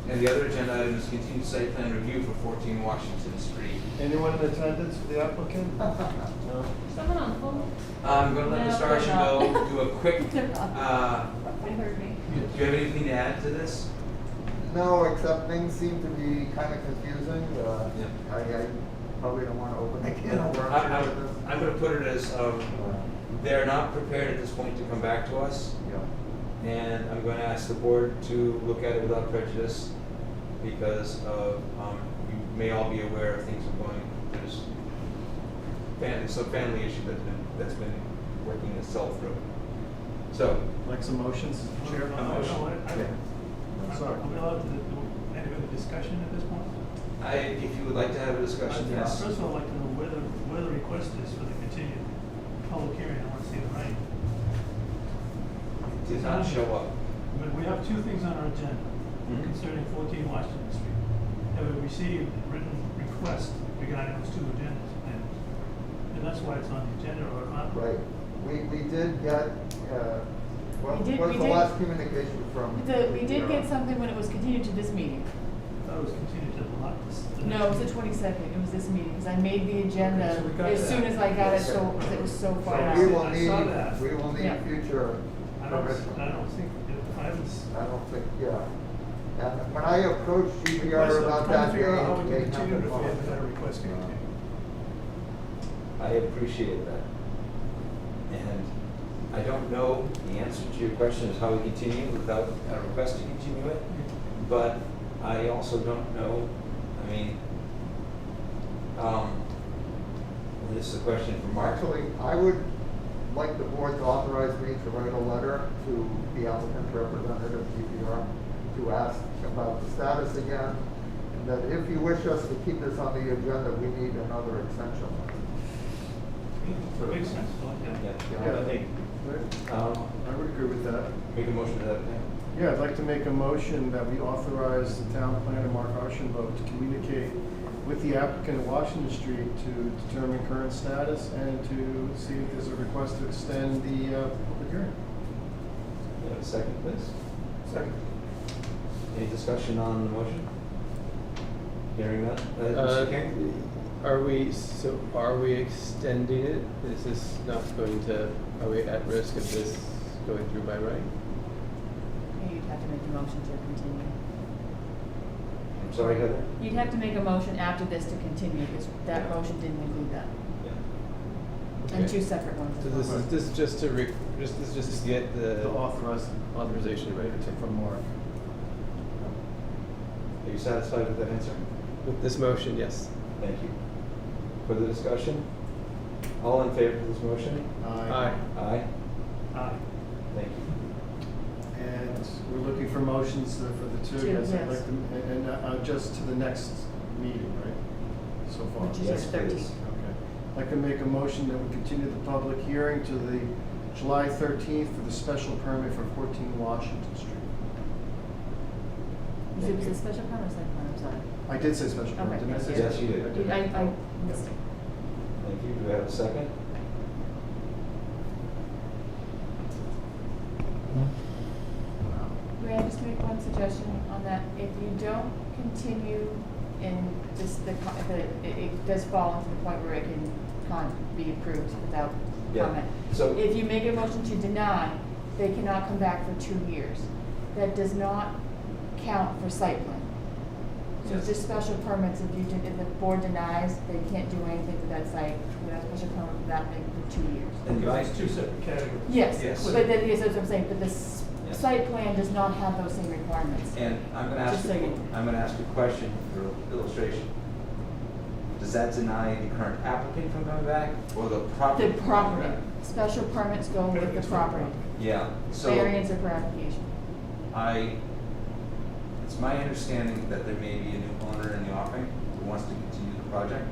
And the other agenda item is continued site plan review for 14 Washington Street. Anyone in attendance for the applicant? No? Someone on the phone? I'm going to let Mr. Archambault do a quick, They heard me. do you have anything to add to this? No, except things seem to be kind of confusing. Yeah. I probably don't want to open a can of worms with this. I'm going to put it as, they're not prepared at this point to come back to us. Yeah. And I'm going to ask the board to look at it without prejudice because of, you may all be aware of things are going, there's some family issue that's been working itself through. So, Like some motions, Chair? A motion. Sorry. Are we allowed to do any other discussion at this point? if you would like to have a discussion, yes. First of all, I'd like to know where the request is for the continued public hearing. I want to see the writing. Did not show up. But we have two things on our agenda concerning 14 Washington Street. Have we received written request regarding those two agendas? And that's why it's on the agenda or not? Right. we did get, what We did- was we the did- last communication from? We did get something when it was continued to this meeting. That was continued to the next. No, it was the 22nd, it was this meeting, because I made the agenda Okay, so we got as that. soon as I got it, so, because it was so far So out. We will I need, saw that. we will need Yeah. future I don't permission. think, if I was. I don't think, yeah. And when I approached GBR about Trying to that, figure out how we they can continue have if we haven't to had a request to continue. I appreciate that. And I don't know the answer to your question is how we continue without a request to continue it. But I also don't know, I mean, this is a question for Mark. Actually, I would like the board to authorize me to write a letter to the applicant's representative, GPR, to ask about the status again, and that if you wish us to keep this on the agenda, we need another extension. Makes sense, Yeah, yeah. I think, I would agree with that. make a motion to that effect. Yeah, I'd like to make a motion that we authorize the town planner, Mark Archambault, to communicate with the applicant at Washington Street to determine current status and to see if there's a request to extend the public hearing. You have a second, please? Second. Any discussion on the motion? Hearing none? Mr. King? Are we extending it? Is this not going to, are we at risk of this going through by right? You'd have to make a motion to continue. I'm sorry, Heather? You'd have to make a motion after this to continue, because that Yeah. motion didn't include that. Yeah. And Okay. two separate ones. So this is just to just to get the To authorize authorization, right? from Mark. Are you satisfied with that answer? With this motion, yes. Thank you. Further discussion? All in favor of this motion? Aye. Aye. Aye. Thank you. And we're looking for motions for the two, Two, yes, I'd yes. like to, and just to the next meeting, right? So far. Which is Yes, the 13th. please. Okay. I'd like to make a motion that we continue the public hearing to the July 13th for the special permit for 14 Washington Street. It was a special permit, site plan, I'm sorry. I did say special permit, Okay, didn't I say? yes, special? you did. I missed it. Thank you. Do we have a second? May I just make one suggestion on that? If you don't continue in just it does fall into the point where it can't be approved without Yeah. comment. So- If you make a motion to deny, they cannot come back for 2 years. That does not count for site plan. So Yes. just special permits, if the board denies, they can't do anything with that site, without special permit for that thing for 2 years. And Because I- it's two separate categories. Yes, Yes. but that is what I'm saying, but the Yes. site plan does not have those same requirements. And I'm gonna ask Just so you, you- I'm gonna ask you a question for illustration. Does that deny the current applicant from coming back or the property? The from coming property, back? special permits go with the property. Yeah, so. Variance or per application. It's my understanding that there may be a new owner in the offing who wants to continue the project.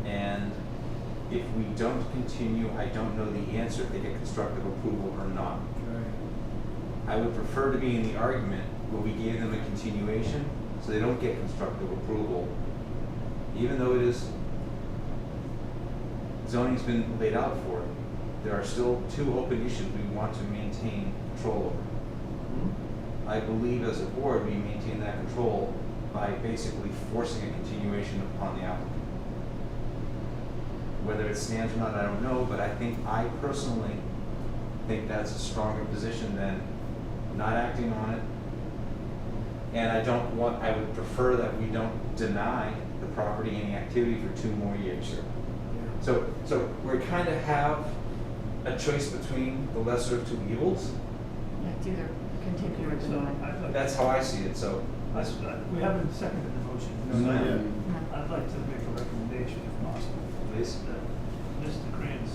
And if we don't continue, I don't know the answer if they get constructive approval or not. I would prefer to be in the argument where we gave them a continuation, so they don't get constructive approval. Even though it is, zoning's been laid out for it, there are still 2 open issues we want to maintain control over. I believe as a board, we maintain that control by basically forcing a continuation upon the applicant. Whether it stands or not, I don't know, but I personally think that's a stronger position than not acting on it. And I would prefer that we don't deny the property any activity for 2 more years. So we kind of have a choice between the lesser of 2 evils. Yeah, it's either continue or So deny. I'd like. That's how I see it, so. We haven't seconded the motion. No, not yet. I'd like to make a recommendation if possible. Please. That Mr. Krantz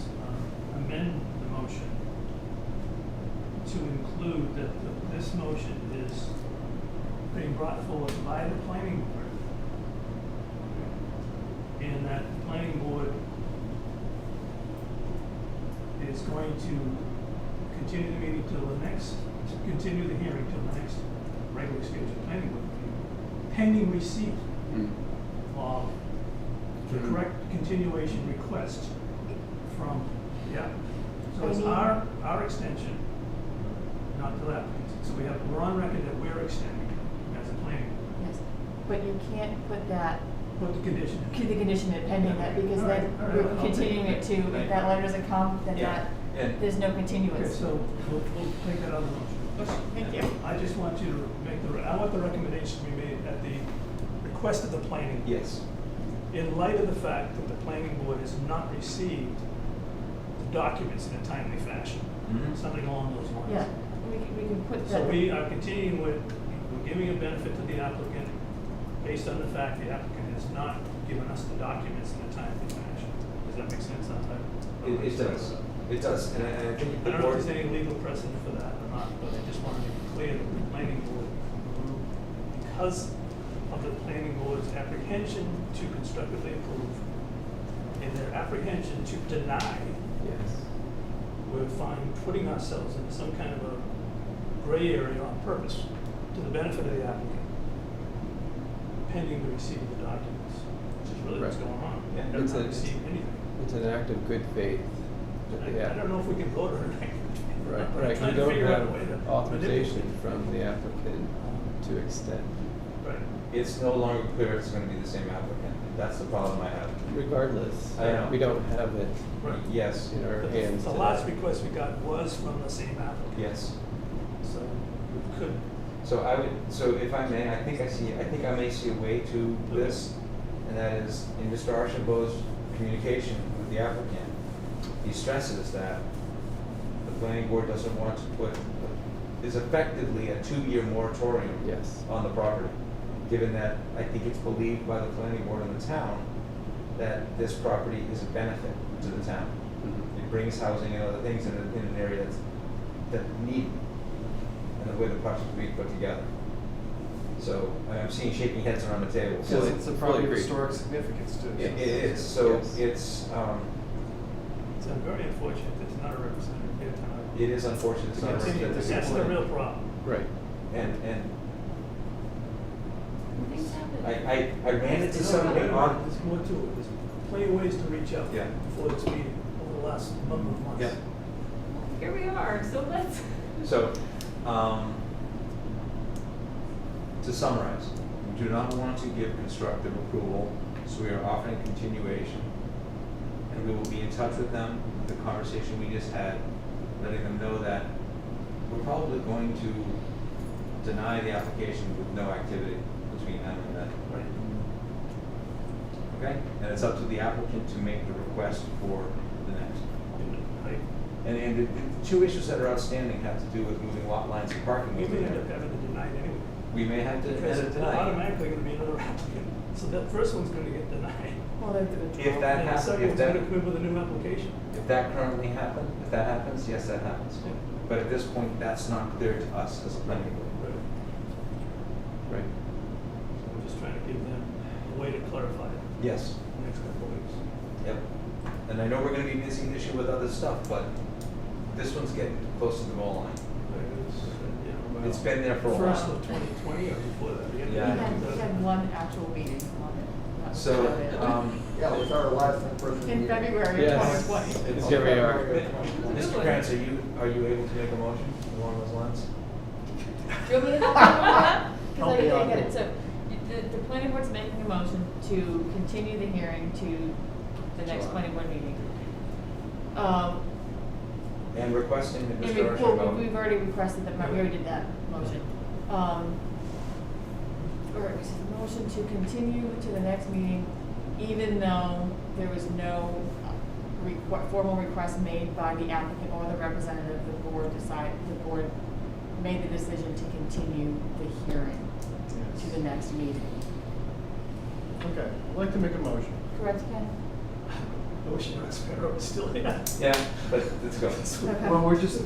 amend the motion to include that this motion is being brought forward by the planning board. And that the planning board is going to continue the meeting till the next, continue the hearing till the next regularly scheduled planning board meeting, pending receipt of the correct continuation request from the applicant. So it's our extension, not the applicant's. So we're on record that we're extending as a planning. Yes, but you can't put that, Put the condition in. keep the condition in pending that, because All right, then all right, we're I'll continuing take it to, if that letter doesn't come, then Yeah, that, and- there's no Okay, continuance. so we'll take that other motion. Thank you. I just want you to make I want the recommendation to be made at the request of the planning. board. Yes. In light of the fact that the planning board has not received the documents in a timely fashion, Mhm. something along those lines. Yeah, we can put that. So we are continuing with, we're giving a benefit to the applicant based on the fact the applicant has not given us the documents in a timely fashion. Does that make sense? It does. It does, and I think I the don't know board. if there's any legal precedent for that or not, but I just wanted to be clear that the planning board, because of the planning board's apprehension to constructively approve and their apprehension to deny, Yes. we're fine putting ourselves into some kind of a gray area on purpose to the benefit of the applicant, pending the receipt of the documents, which is really what's Right. going on. Yeah. They're It's not a- receiving anything. It's an act of good faith. that the I don't know if we can vote on it. Right, But I'm right, trying you to don't figure out have a way to authorization manipulate. from the applicant to extend. Right. It's no longer clear it's gonna be the same applicant. That's the problem I have. Regardless, I know. we don't have it Right. Yes, in our The- hands The today. last request we got was from the same applicant. yes. So we could, So if I may, I think I may see a way to this, and that is in Mr. Archambault's communication with the applicant. He stresses that the planning board doesn't want to put, is effectively a 2-year moratorium Yes. on the property, given that I think it's believed by the planning board in the town that this property is a benefit to the town. Mhm. It brings housing and other things in an area that's needed, and the way the project will be put together. So I'm seeing shaking heads around the table. So Because it's a property of agreed. historic significance too. it is, so Yes. it's, it's very unfortunate that it's not a representative here tonight. it is unfortunate it's not a Continue, representative. that's the real problem. Right. And Things happen. I ran into somebody on, There's more to it, there's plenty of ways to reach out Yeah. before this meeting over the last number of months. yeah, Here we are, so let's. so, to summarize, we do not want to give constructive approval, so we are offering continuation. And we will be in touch with them, the conversation we just had, letting them know that we're probably going to deny the application with no activity between now and then. Right. Okay? And it's up to the applicant to make the request for the next. Right. And the 2 issues that are outstanding have to do with moving lot lines and parking. We may end up having to deny it anyway. We may have to Because end it it's tonight. automatically gonna be another applicant, so that first one's gonna get denied. Well, they're gonna draw. If that And the happens, second if one's that, gonna come in with a new application. if that currently happens, if that happens, yes, that happens. Yeah. But at this point, that's not clear to us as a planning board. Right. Right. So we're just trying to give them a way to clarify it Yes. in the next couple of weeks. Yep. And I know we're gonna be missing the issue with other stuff, but this one's getting close to the goal line. It's been there for a while. First of 2020 or before that? We had- Yeah. We had one actual meeting on it. That was So, about it. Yeah, it was our last in-person meeting. In February of Yes. 2020. Here we are. Mr. Krantz, are you able to make a motion along those lines? Do you want me to help you with that? Because Help I me didn't out get here. it. So the planning board's making a motion to continue the hearing to the next Sure. planning board meeting. And requesting that And Mr. Archambault. we've already requested that, we already did that motion. Or it was a motion to continue to the next meeting, even though there was no formal request made by the applicant or the representative, the board made the decision to continue the hearing to the next meeting. Okay, I'd like to make a motion. Correct, Ken? I wish Sparrow was still here. Yeah, but let's go. Okay. Well, we're just,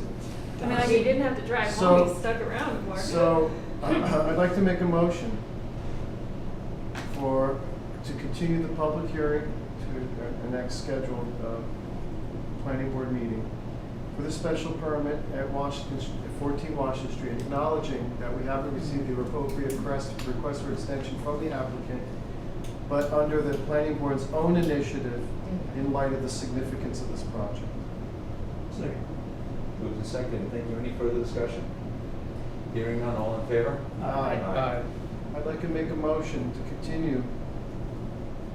I mean, like, he didn't have to drive So- home, he stuck around more. so, I'd like to make a motion to continue the public hearing to the next scheduled, planning board meeting for the special permit at 14 Washington Street, acknowledging that we haven't received the appropriate request for extension from the applicant, but under the planning board's own initiative, in light of the significance of this project. Second. Moved and seconded. Thank you. Any further discussion? Hearing none, all in favor? Aye. I'd like to make a motion to continue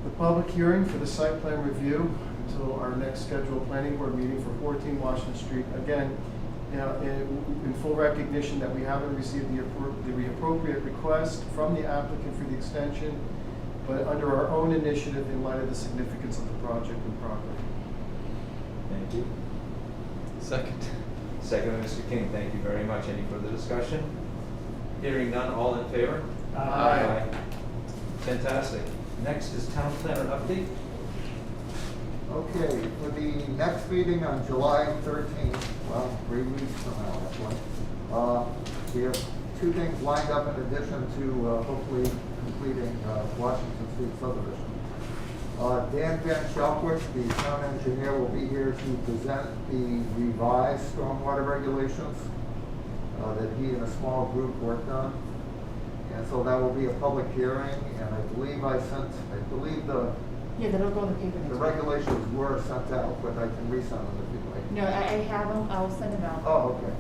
the public hearing for the site plan review until our next scheduled planning board meeting for 14 Washington Street. Again, you know, in full recognition that we haven't received the appropriate request from the applicant for the extension, but under our own initiative in light of the significance of the project and property. Thank you. Second. Second by Mr. King. Thank you very much. Any further discussion? Hearing none, all in favor? Aye. Fantastic. Next is town planner update. Okay, for the next meeting on July 13th, well, 3 weeks from now, actually, we have two things lined up in addition to hopefully completing Washington Street subdivision. Dan Van Shelquick, the town engineer, will be here to present the revised stormwater regulations that he and a small group worked on. And so that will be a public hearing, and I believe the Yeah, that'll go in the paper next week. regulations were sent out, but I can resend them if you'd like. No, I have them, I'll send them out. Oh, okay.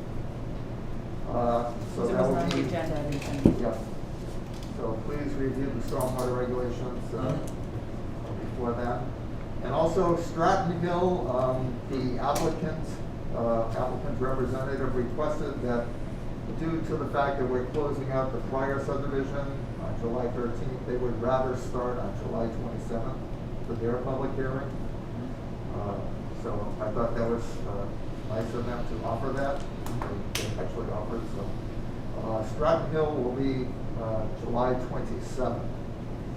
So Because it that wasn't will on the be, agenda, I didn't send it. yeah. So please review the stormwater regulations before that. And also Stratton Hill, the applicant's representative requested that due to the fact that we're closing out the prior subdivision on July 13th, they would rather start on July 27th for their public hearing. So I thought that was nice of them to offer that. They actually offered, so. Stratton Hill will be July 27th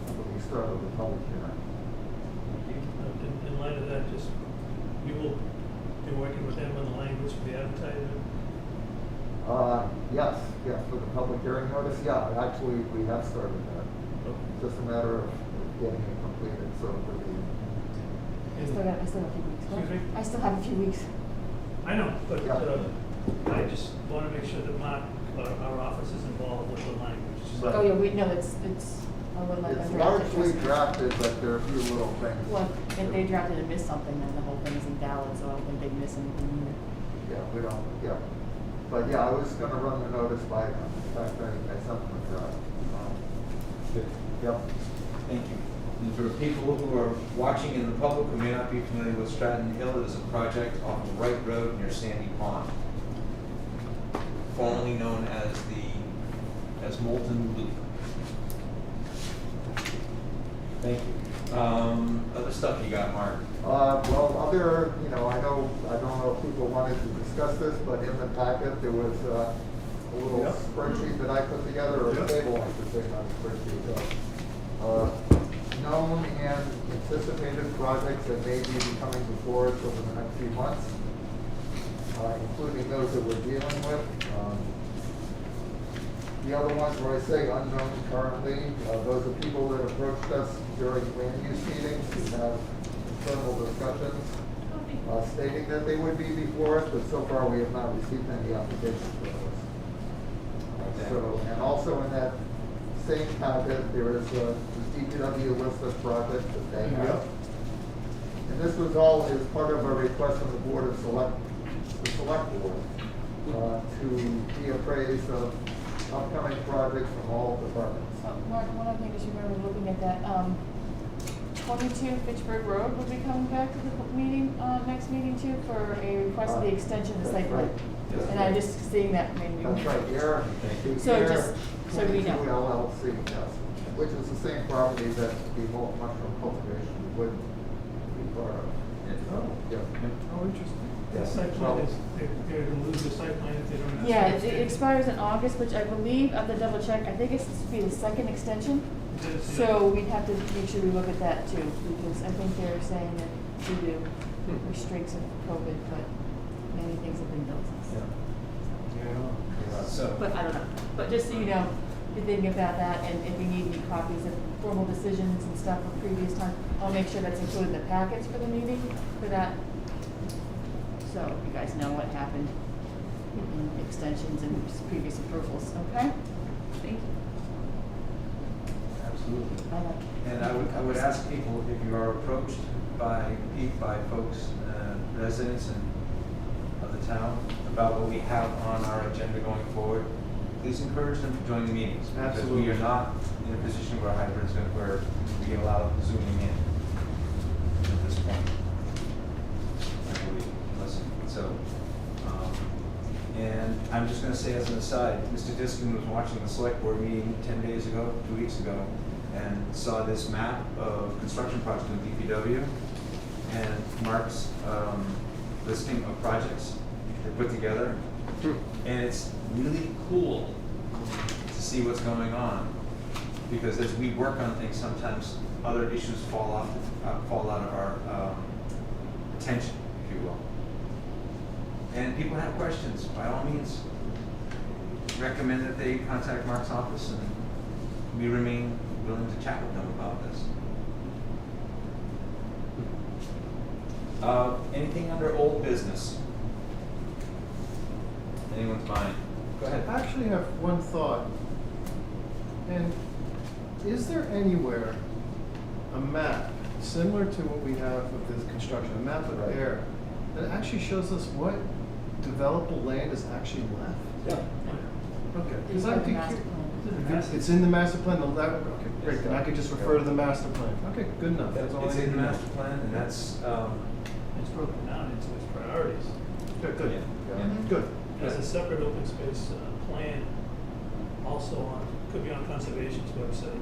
when we start with the public hearing. In light of that, just, you will be working with them on the language for the advertisement? Yes, for the public hearing notice, yeah, actually, we have started that. It's just a matter of getting it completed, so it would be. I still have a few weeks. Excuse me? I still have a few weeks. I know, but Yeah. I just want to make sure that Mark, our office is involved with the language. Right. Oh, yeah, it's, I would like It's them drafted. largely drafted, but there are a few little things. Well, if they drafted and missed something, then the whole thing isn't valid, so I don't think they'd miss anything either. Yeah, we don't, yeah. But yeah, I was gonna run the notice by them. In fact, I sent them a draft. Good. Yep. Thank you. And for people who are watching in the public who may not be familiar with Stratton Hill, it is a project off of Wright Road near Sandy Pond, formerly known as Molten Loop. Thank you. Other stuff you got, Mark? Well, other, I don't know if people wanted to discuss this, but in the packet, there was a little Yep. spreadsheet that I put together, or a Yep. table, I should say, not a spreadsheet. Known and anticipated projects that may be coming before us over the next few months, including those that we're dealing with. The other ones where I say unknown currently, those are people that approached us during land use meetings to have internal discussions, stating that they would be before us, but so far we have not received any applications for those. So, and also in that same packet, there is the DPW list of projects that they have. And this was all as part of a request from the the select board, to be appraised of upcoming projects from all departments. Mark, one other thing, just remember looking at that, 22 Fitchburg Road will be coming back to the meeting, next meeting too, for a request of the extension of the site plan. Yes. And I'm just seeing that maybe. That's right, Ayer, So just, so we 22 know. LLC, yes, which is the same property that the mushroom cultivation would be part of. Oh. Yeah. Oh, interesting. The Yes. site plan is, they're gonna lose the site plan if they don't have. Yeah, it something. expires in August, which I believe, I have to double check, I think it's supposed to be the second extension. It is, yeah. So we'd have to make sure we look at that too, because I think they're saying that due to restricts of COVID, but many things have been built since. So, But I don't know, but just so you know, if you're thinking about that, and if you need any copies of formal decisions and stuff from previous time, I'll make sure that's included in the packets for the meeting, for that. So you guys know what happened in extensions and previous approvals, okay? Thank you. Absolutely. I like it. And I would ask people, if you are approached by folks, residents of the town, about what we have on our agenda going forward, please encourage them to join the meetings. Because Absolutely. we are not in a position where hybrid's going, where we get a lot of zooming in at this point. I believe, listen, so, and I'm just gonna say as an aside, Mr. Diskin was watching the select board meeting 10 days ago, 2 weeks ago, and saw this map of construction projects in DPW, and Mark's listing of projects they put together. And it's really cool to see what's going on, because as we work on things, sometimes other issues fall out of our attention, if you will. And people have questions, by all means, recommend that they contact Mark's office, and we remain willing to chat with them about this. Anything under old business? Anyone's mind? Go ahead. I actually have one thought. And is there anywhere a map similar to what we have of this construction, a map of Ayer, that actually shows us what developable land is actually left? Yeah. Okay. It's Because like I'd the be master curious. plan. It's in the master plan, okay, great, then I could just refer to the master plan. Okay, good enough, that's all I It's need in to the know. master plan, and that's, It's broken down into its priorities. Good, good, yeah. good. There's a separate open space plan also on, could be on conservation's website.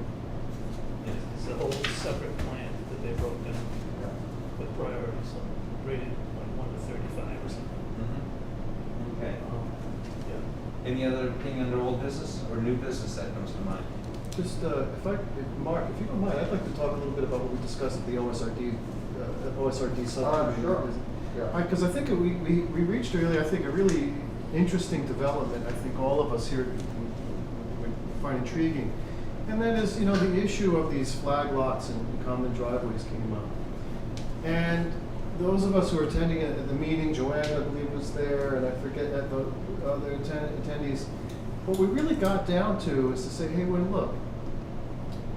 It's a whole separate plan that they broke down with priorities, rated like 1 to 35 or something. Okay. Yeah. Any other thing under old business or new business that comes to mind? Just, Mark, if you don't mind, I'd like to talk a little bit about what we discussed at the OSRD subcommittee. Sure. Yeah. Because I think we reached really, I think, a really interesting development, I think all of us here would find intriguing. And that is, the issue of these flag lots and common driveways came up. And those of us who were attending at the meeting, Joanne, I believe, was there, and I forget at the other attendees, what we really got down to is to say, hey, well, look,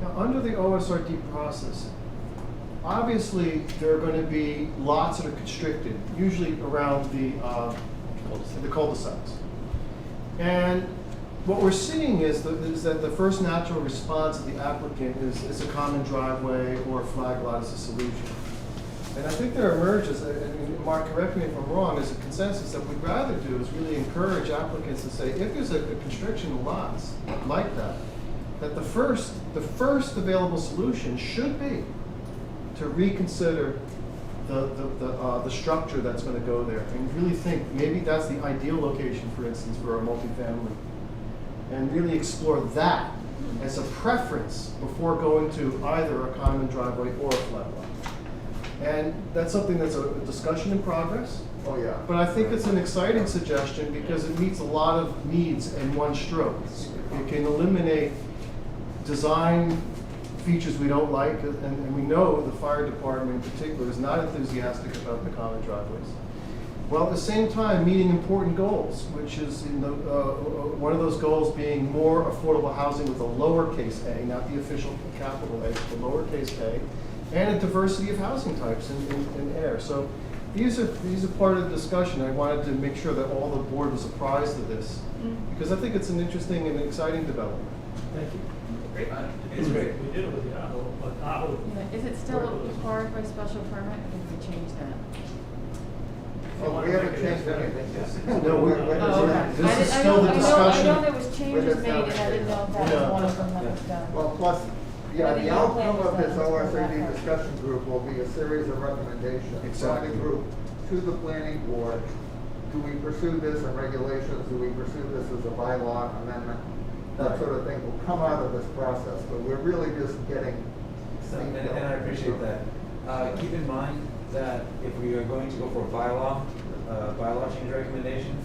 now under the OSRD process, obviously there are going to be lots that are constricted, usually around the cul-de-sacs. And what we're seeing is that the first natural response of the applicant is a common driveway or a flag lot as a solution. And I think there emerges, and Mark, correct me if I'm wrong, is a consensus that what we'd rather do is really encourage applicants to say, if there's a constriction of lots like that, that the first available solution should be to reconsider the structure that's going to go there, and really think maybe that's the ideal location, for instance, for a multifamily, and really explore that as a preference before going to either a common driveway or a flat lot. And that's something that's a discussion in progress. Oh, yeah. But I think it's an exciting suggestion because it meets a lot of needs in one stroke. It can eliminate design features we don't like, and we know the fire department in particular is not enthusiastic about the common driveways. While at the same time meeting important goals, which is one of those goals being more affordable housing with a lowercase a, not the official capital A, the lowercase a, and a diversity of housing types in Ayer. So these are part of the discussion. I wanted to make sure that all the board was apprised of this, because I think it's an interesting and exciting development. Thank you. Great. It's great. We did it with Yahoo, but Yahoo. Is it still required by special permit, or did we change that? Oh, we haven't changed anything. No, we- Oh, okay. This is I still the know discussion. there was changes made, and I didn't know if that was one of them that was done. Well, plus, yeah, But the the outcome plan of was this done until that OSRD part. discussion group will be a series of recommendations from Exactly. the group to the planning board. Do we pursue this in regulations? Do we pursue this as a bylaw amendment? That sort of thing will come out of this process, but we're really just getting. And I appreciate that. Keep in mind that if we are going to go for a bylaw change recommendation,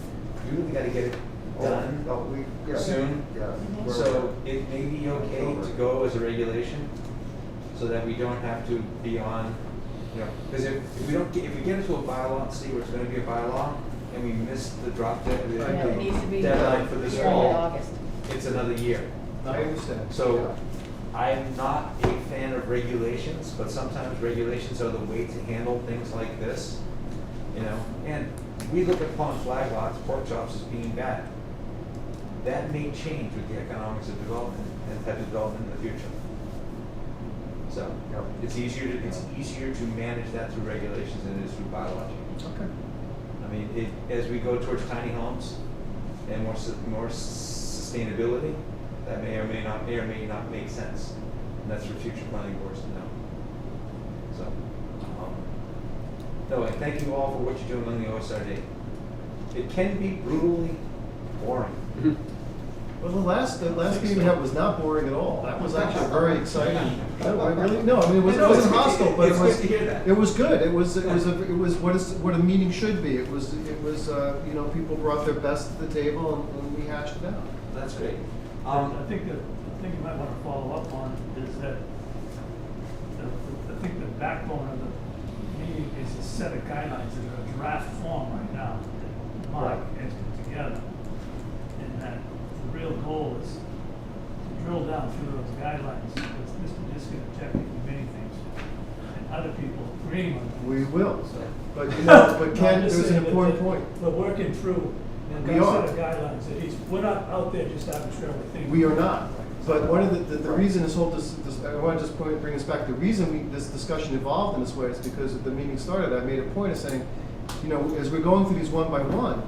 we really gotta get it done soon. Yes. So it may be okay to go as a regulation, so that we don't have to be on, because if we get into a bylaw and see where it's gonna be a bylaw, and we miss the drop dead, Yeah, it needs to be deadline for this here in fall, August. it's another year. I understand. So I'm not a fan of regulations, but sometimes regulations are the way to handle things like this, you know? And we look at pawn flag lots, pork chops as being bad. That may change with the economics of development and type of development in the future. So, it's easier to manage that through regulations than it is through bylaw change. Okay. I mean, as we go towards tiny homes and more sustainability, that may or may not make sense. And that's for future planning boards to know. So, no, and thank you all for what you're doing on the OSRD. It can be brutally boring. Well, the last meeting we had was not boring at all. That was actually very exciting. No, I mean, it wasn't hostile, but it's good to hear that. it was good. It was what a meeting should be. It was you know, people brought their best to the table and we hashed it out. That's great. I think the thing you might want to follow up on is that I think the backbone of the meeting is a set of guidelines that are a draft form right now that Mark has put together. And that the real goal is to drill down through those guidelines, because Mr. Diskin objected to many things, and other people agreeing on them. We will. So- But you know, but No, Ken, I'm just there's an saying that important point. We're working through We a are. set of guidelines that we're not out there just arbitrarily thinking. We are not. But one of the reason this whole, I want to just bring us back, the reason this discussion evolved in this way is because at the meeting started, I made a point of saying, you know, as we're going through these one by one,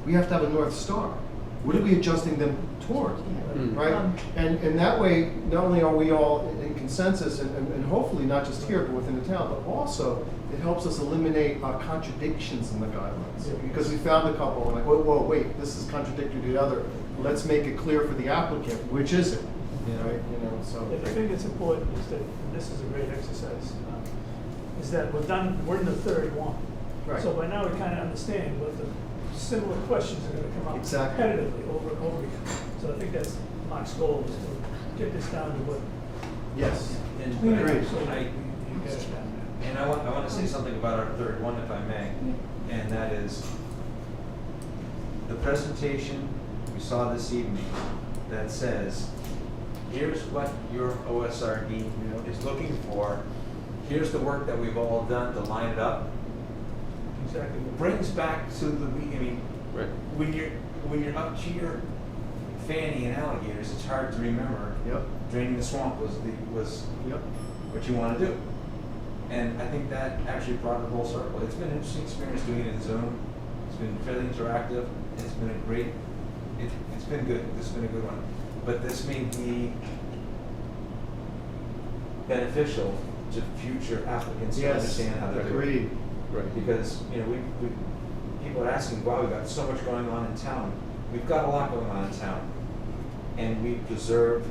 we have to have a North Star. What are we adjusting them toward, right? And that way, not only are we all in consensus and hopefully not just here, but within the town, but also it helps us eliminate contradictions in the guidelines. Yeah. Because we found a couple, and like, whoa, wait, this is contradictory to the other. Let's make it clear for the applicant, which is it? Right? You know, so. The thing that's important is that, and this is a great exercise, is that we're in the third one. Right. So by now we kind of understand what the similar questions are going to come up Exactly. repetitively over and over again. So I think that's Mark's goal, is to get this down to what. Yes. And cleaner, Agreed. so that you get it down there. And I want to say something about our third one, if I may, and that is the presentation we saw this evening that says, here's what your OSRD is looking for, here's the work that we've all done to line it up, Exactly. brings back to the, I mean, Right. when you're up to your fanny and alligators, it's hard to remember Yep. draining the swamp was Yep. what you want to do. And I think that actually brought it full circle. It's been an interesting experience doing it in Zoom. It's been fairly interactive. It's been a great, it's been good. This has been a good one. But this may be beneficial to future applicants to Yes. understand how to do it. Agreed. Right. Because, you know, people are asking, wow, we've got so much going on in town. We've got a lot going on in town. And we preserve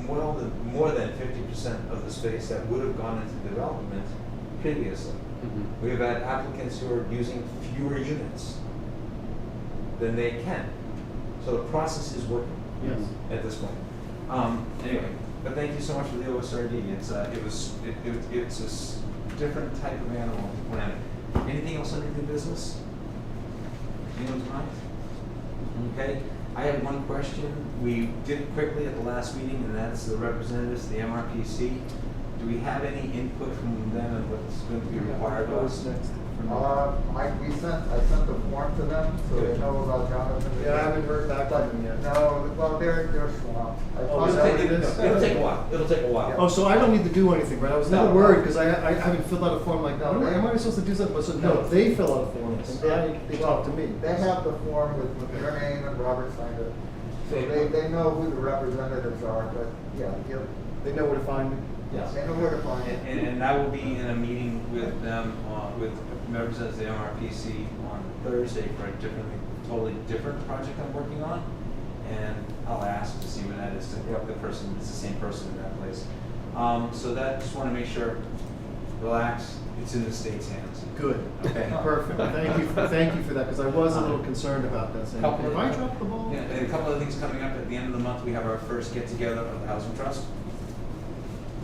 more than 50% of the space that would have gone into development previously. Mhm. We've had applicants who are using fewer units than they can. So the process is working Yes. at this point. Anyway, but thank you so much for the OSRD. It's a different type of animal to plan it. Anything else under new business? Anyone's mind? Okay, I have one question. We did it quickly at the last meeting, and that's the representatives of the MRPC. Do we have any input from them and what's going to be required of us? I sent the form to them, so they know about Jonathan. Yeah, I haven't heard back from them yet. No, well, they're swamped. I Oh, found is out- that what it is? It'll take a while. It'll take a while. Oh, so I don't need to do anything, right? I was a little No. worried because I haven't filled out a form like, No, oh, they- am I supposed to do something? But so, no, they fill out a form and they talk to me. They have the form with their name and Robert signed it. So they know who the representatives are, but yeah, They know where to find me. Yes. they know where to find it. And I will be in a meeting with them, with representatives of the MRPC on Thursday for a totally different project I'm working on. And I'll ask to see when that is, the person, it's the same person in that place. So that, just want to make sure, relax, it's in the state's hands. Good. Okay. Perfect. Thank you for that, because I was a little concerned about that, saying, Couple have of- I dropped the ball? Yeah, and a couple of things coming up at the end of the month. We have our first get-together of the Housing Trust.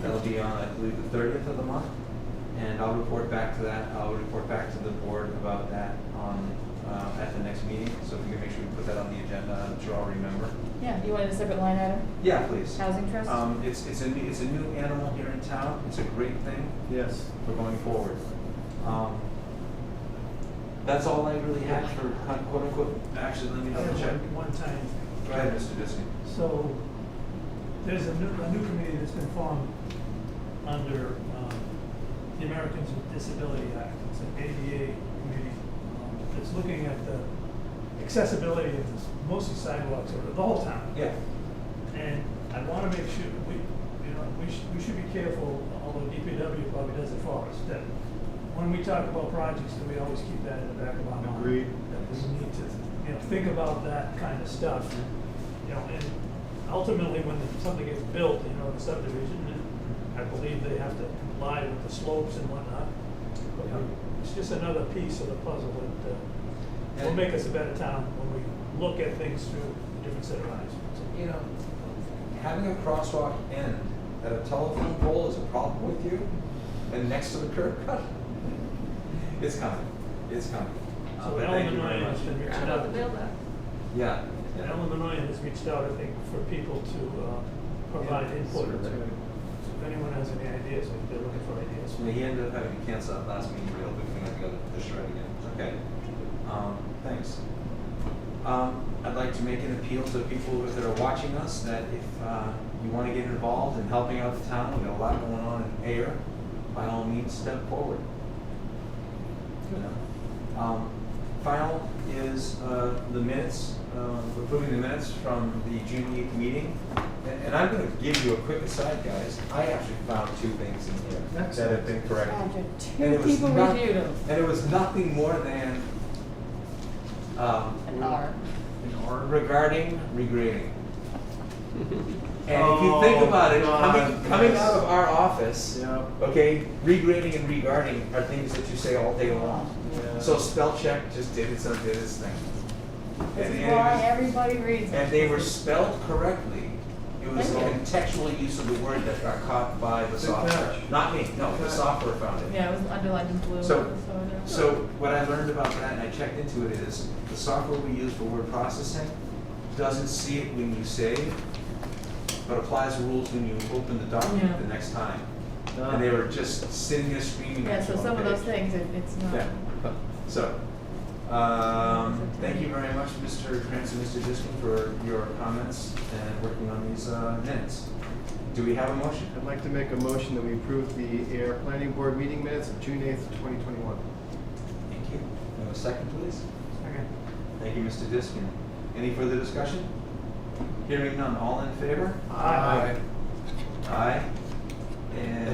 That'll be on, I believe, the 30th of the month. And I'll report back to that. I'll report back to the board about that at the next meeting. So if you can make sure we put that on the agenda, I'm sure I'll remember. Yeah, you wanted a separate line item? Yeah, please. Housing trust? It's a new animal here in town. It's a great thing Yes. for going forward. That's all I really had for quote unquote, actually, let me I double have check. one tiny thing. Go ahead, Mr. Diskin. So, there's a new committee that's been formed under the Americans with Disability Act. It's an ADA committee that's looking at the accessibility of this, mostly sidewalks over the whole town. Yeah. And I want to make sure we should be careful, although DPW probably does it for us, that when we talk about projects, that we always keep that in the back of our mind. Agreed. That we need to, think about that kind of stuff. And ultimately, when something gets built, the subdivision, I believe they have to comply with the slopes and whatnot. But it's just another piece of the puzzle that will make us a better town when we look at things through a different set of eyes. Having a crosswalk end at a telephone pole is a problem with you, and next to the curb cut, it's coming. It's coming. So But Alan thank you very Minoyan much. has been reached Round out out. the bill back. Yeah. yeah. Alan Minoyan has reached out, I think, for people to provide input. Sort of. So if anyone has any ideas, if they're looking for ideas. He ended up having to cancel that last meeting real quick, and I got to shred again. Okay. Thanks. I'd like to make an appeal to people that are watching us that if you want to get involved in helping out the town, we got a lot going on in Ayer, by all means, step forward. Final is the minutes, approving the minutes from the June 8th meeting. And I'm going to give you a quick aside, guys. I actually found two things in here that have been corrected. After And two it was people not- reviewed them. And it was nothing more than An R. regarding regrading. And if you think about it, coming out of our office, Yeah. okay, regrading and regarding are things that you say all day long. Yeah. So spell check just did its thing. This And is it why was- everybody reads And it. they were spelled correctly. It was a Thank you. contextual use of the word that got caught by the Good software. catch. Not me, no, the Good. software found it. Yeah, it was underlined in blue. So what I learned about that, and I checked into it, is the software we use for word processing doesn't see it when you save, but applies the rules when you open the document Yeah. the next time. And they were just sitting there screaming Yeah, at you so on some of those page. things, it's not. Yeah. So, thank you very much, Mr. Krantz and Mr. Diskin, for your comments and working on these minutes. Do we have a motion? I'd like to make a motion that we approve the Air Planning Board meeting minutes of June 8th, 2021. Thank you. Have a second, please? Okay. Thank you, Mr. Diskin. Any further discussion? Hearing none, all in favor? Aye. Aye. And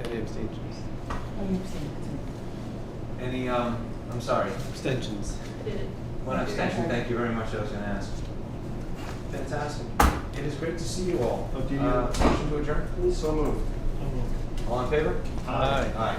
Any abstentions? Oh, you've seen it. any, I'm sorry, Abstentions. I did it. one abstention, thank you very much, I was gonna ask. Fantastic. It is great to see you all. Oh, do you- Motion to adjourn, please? So moved. All in favor? Aye. Aye.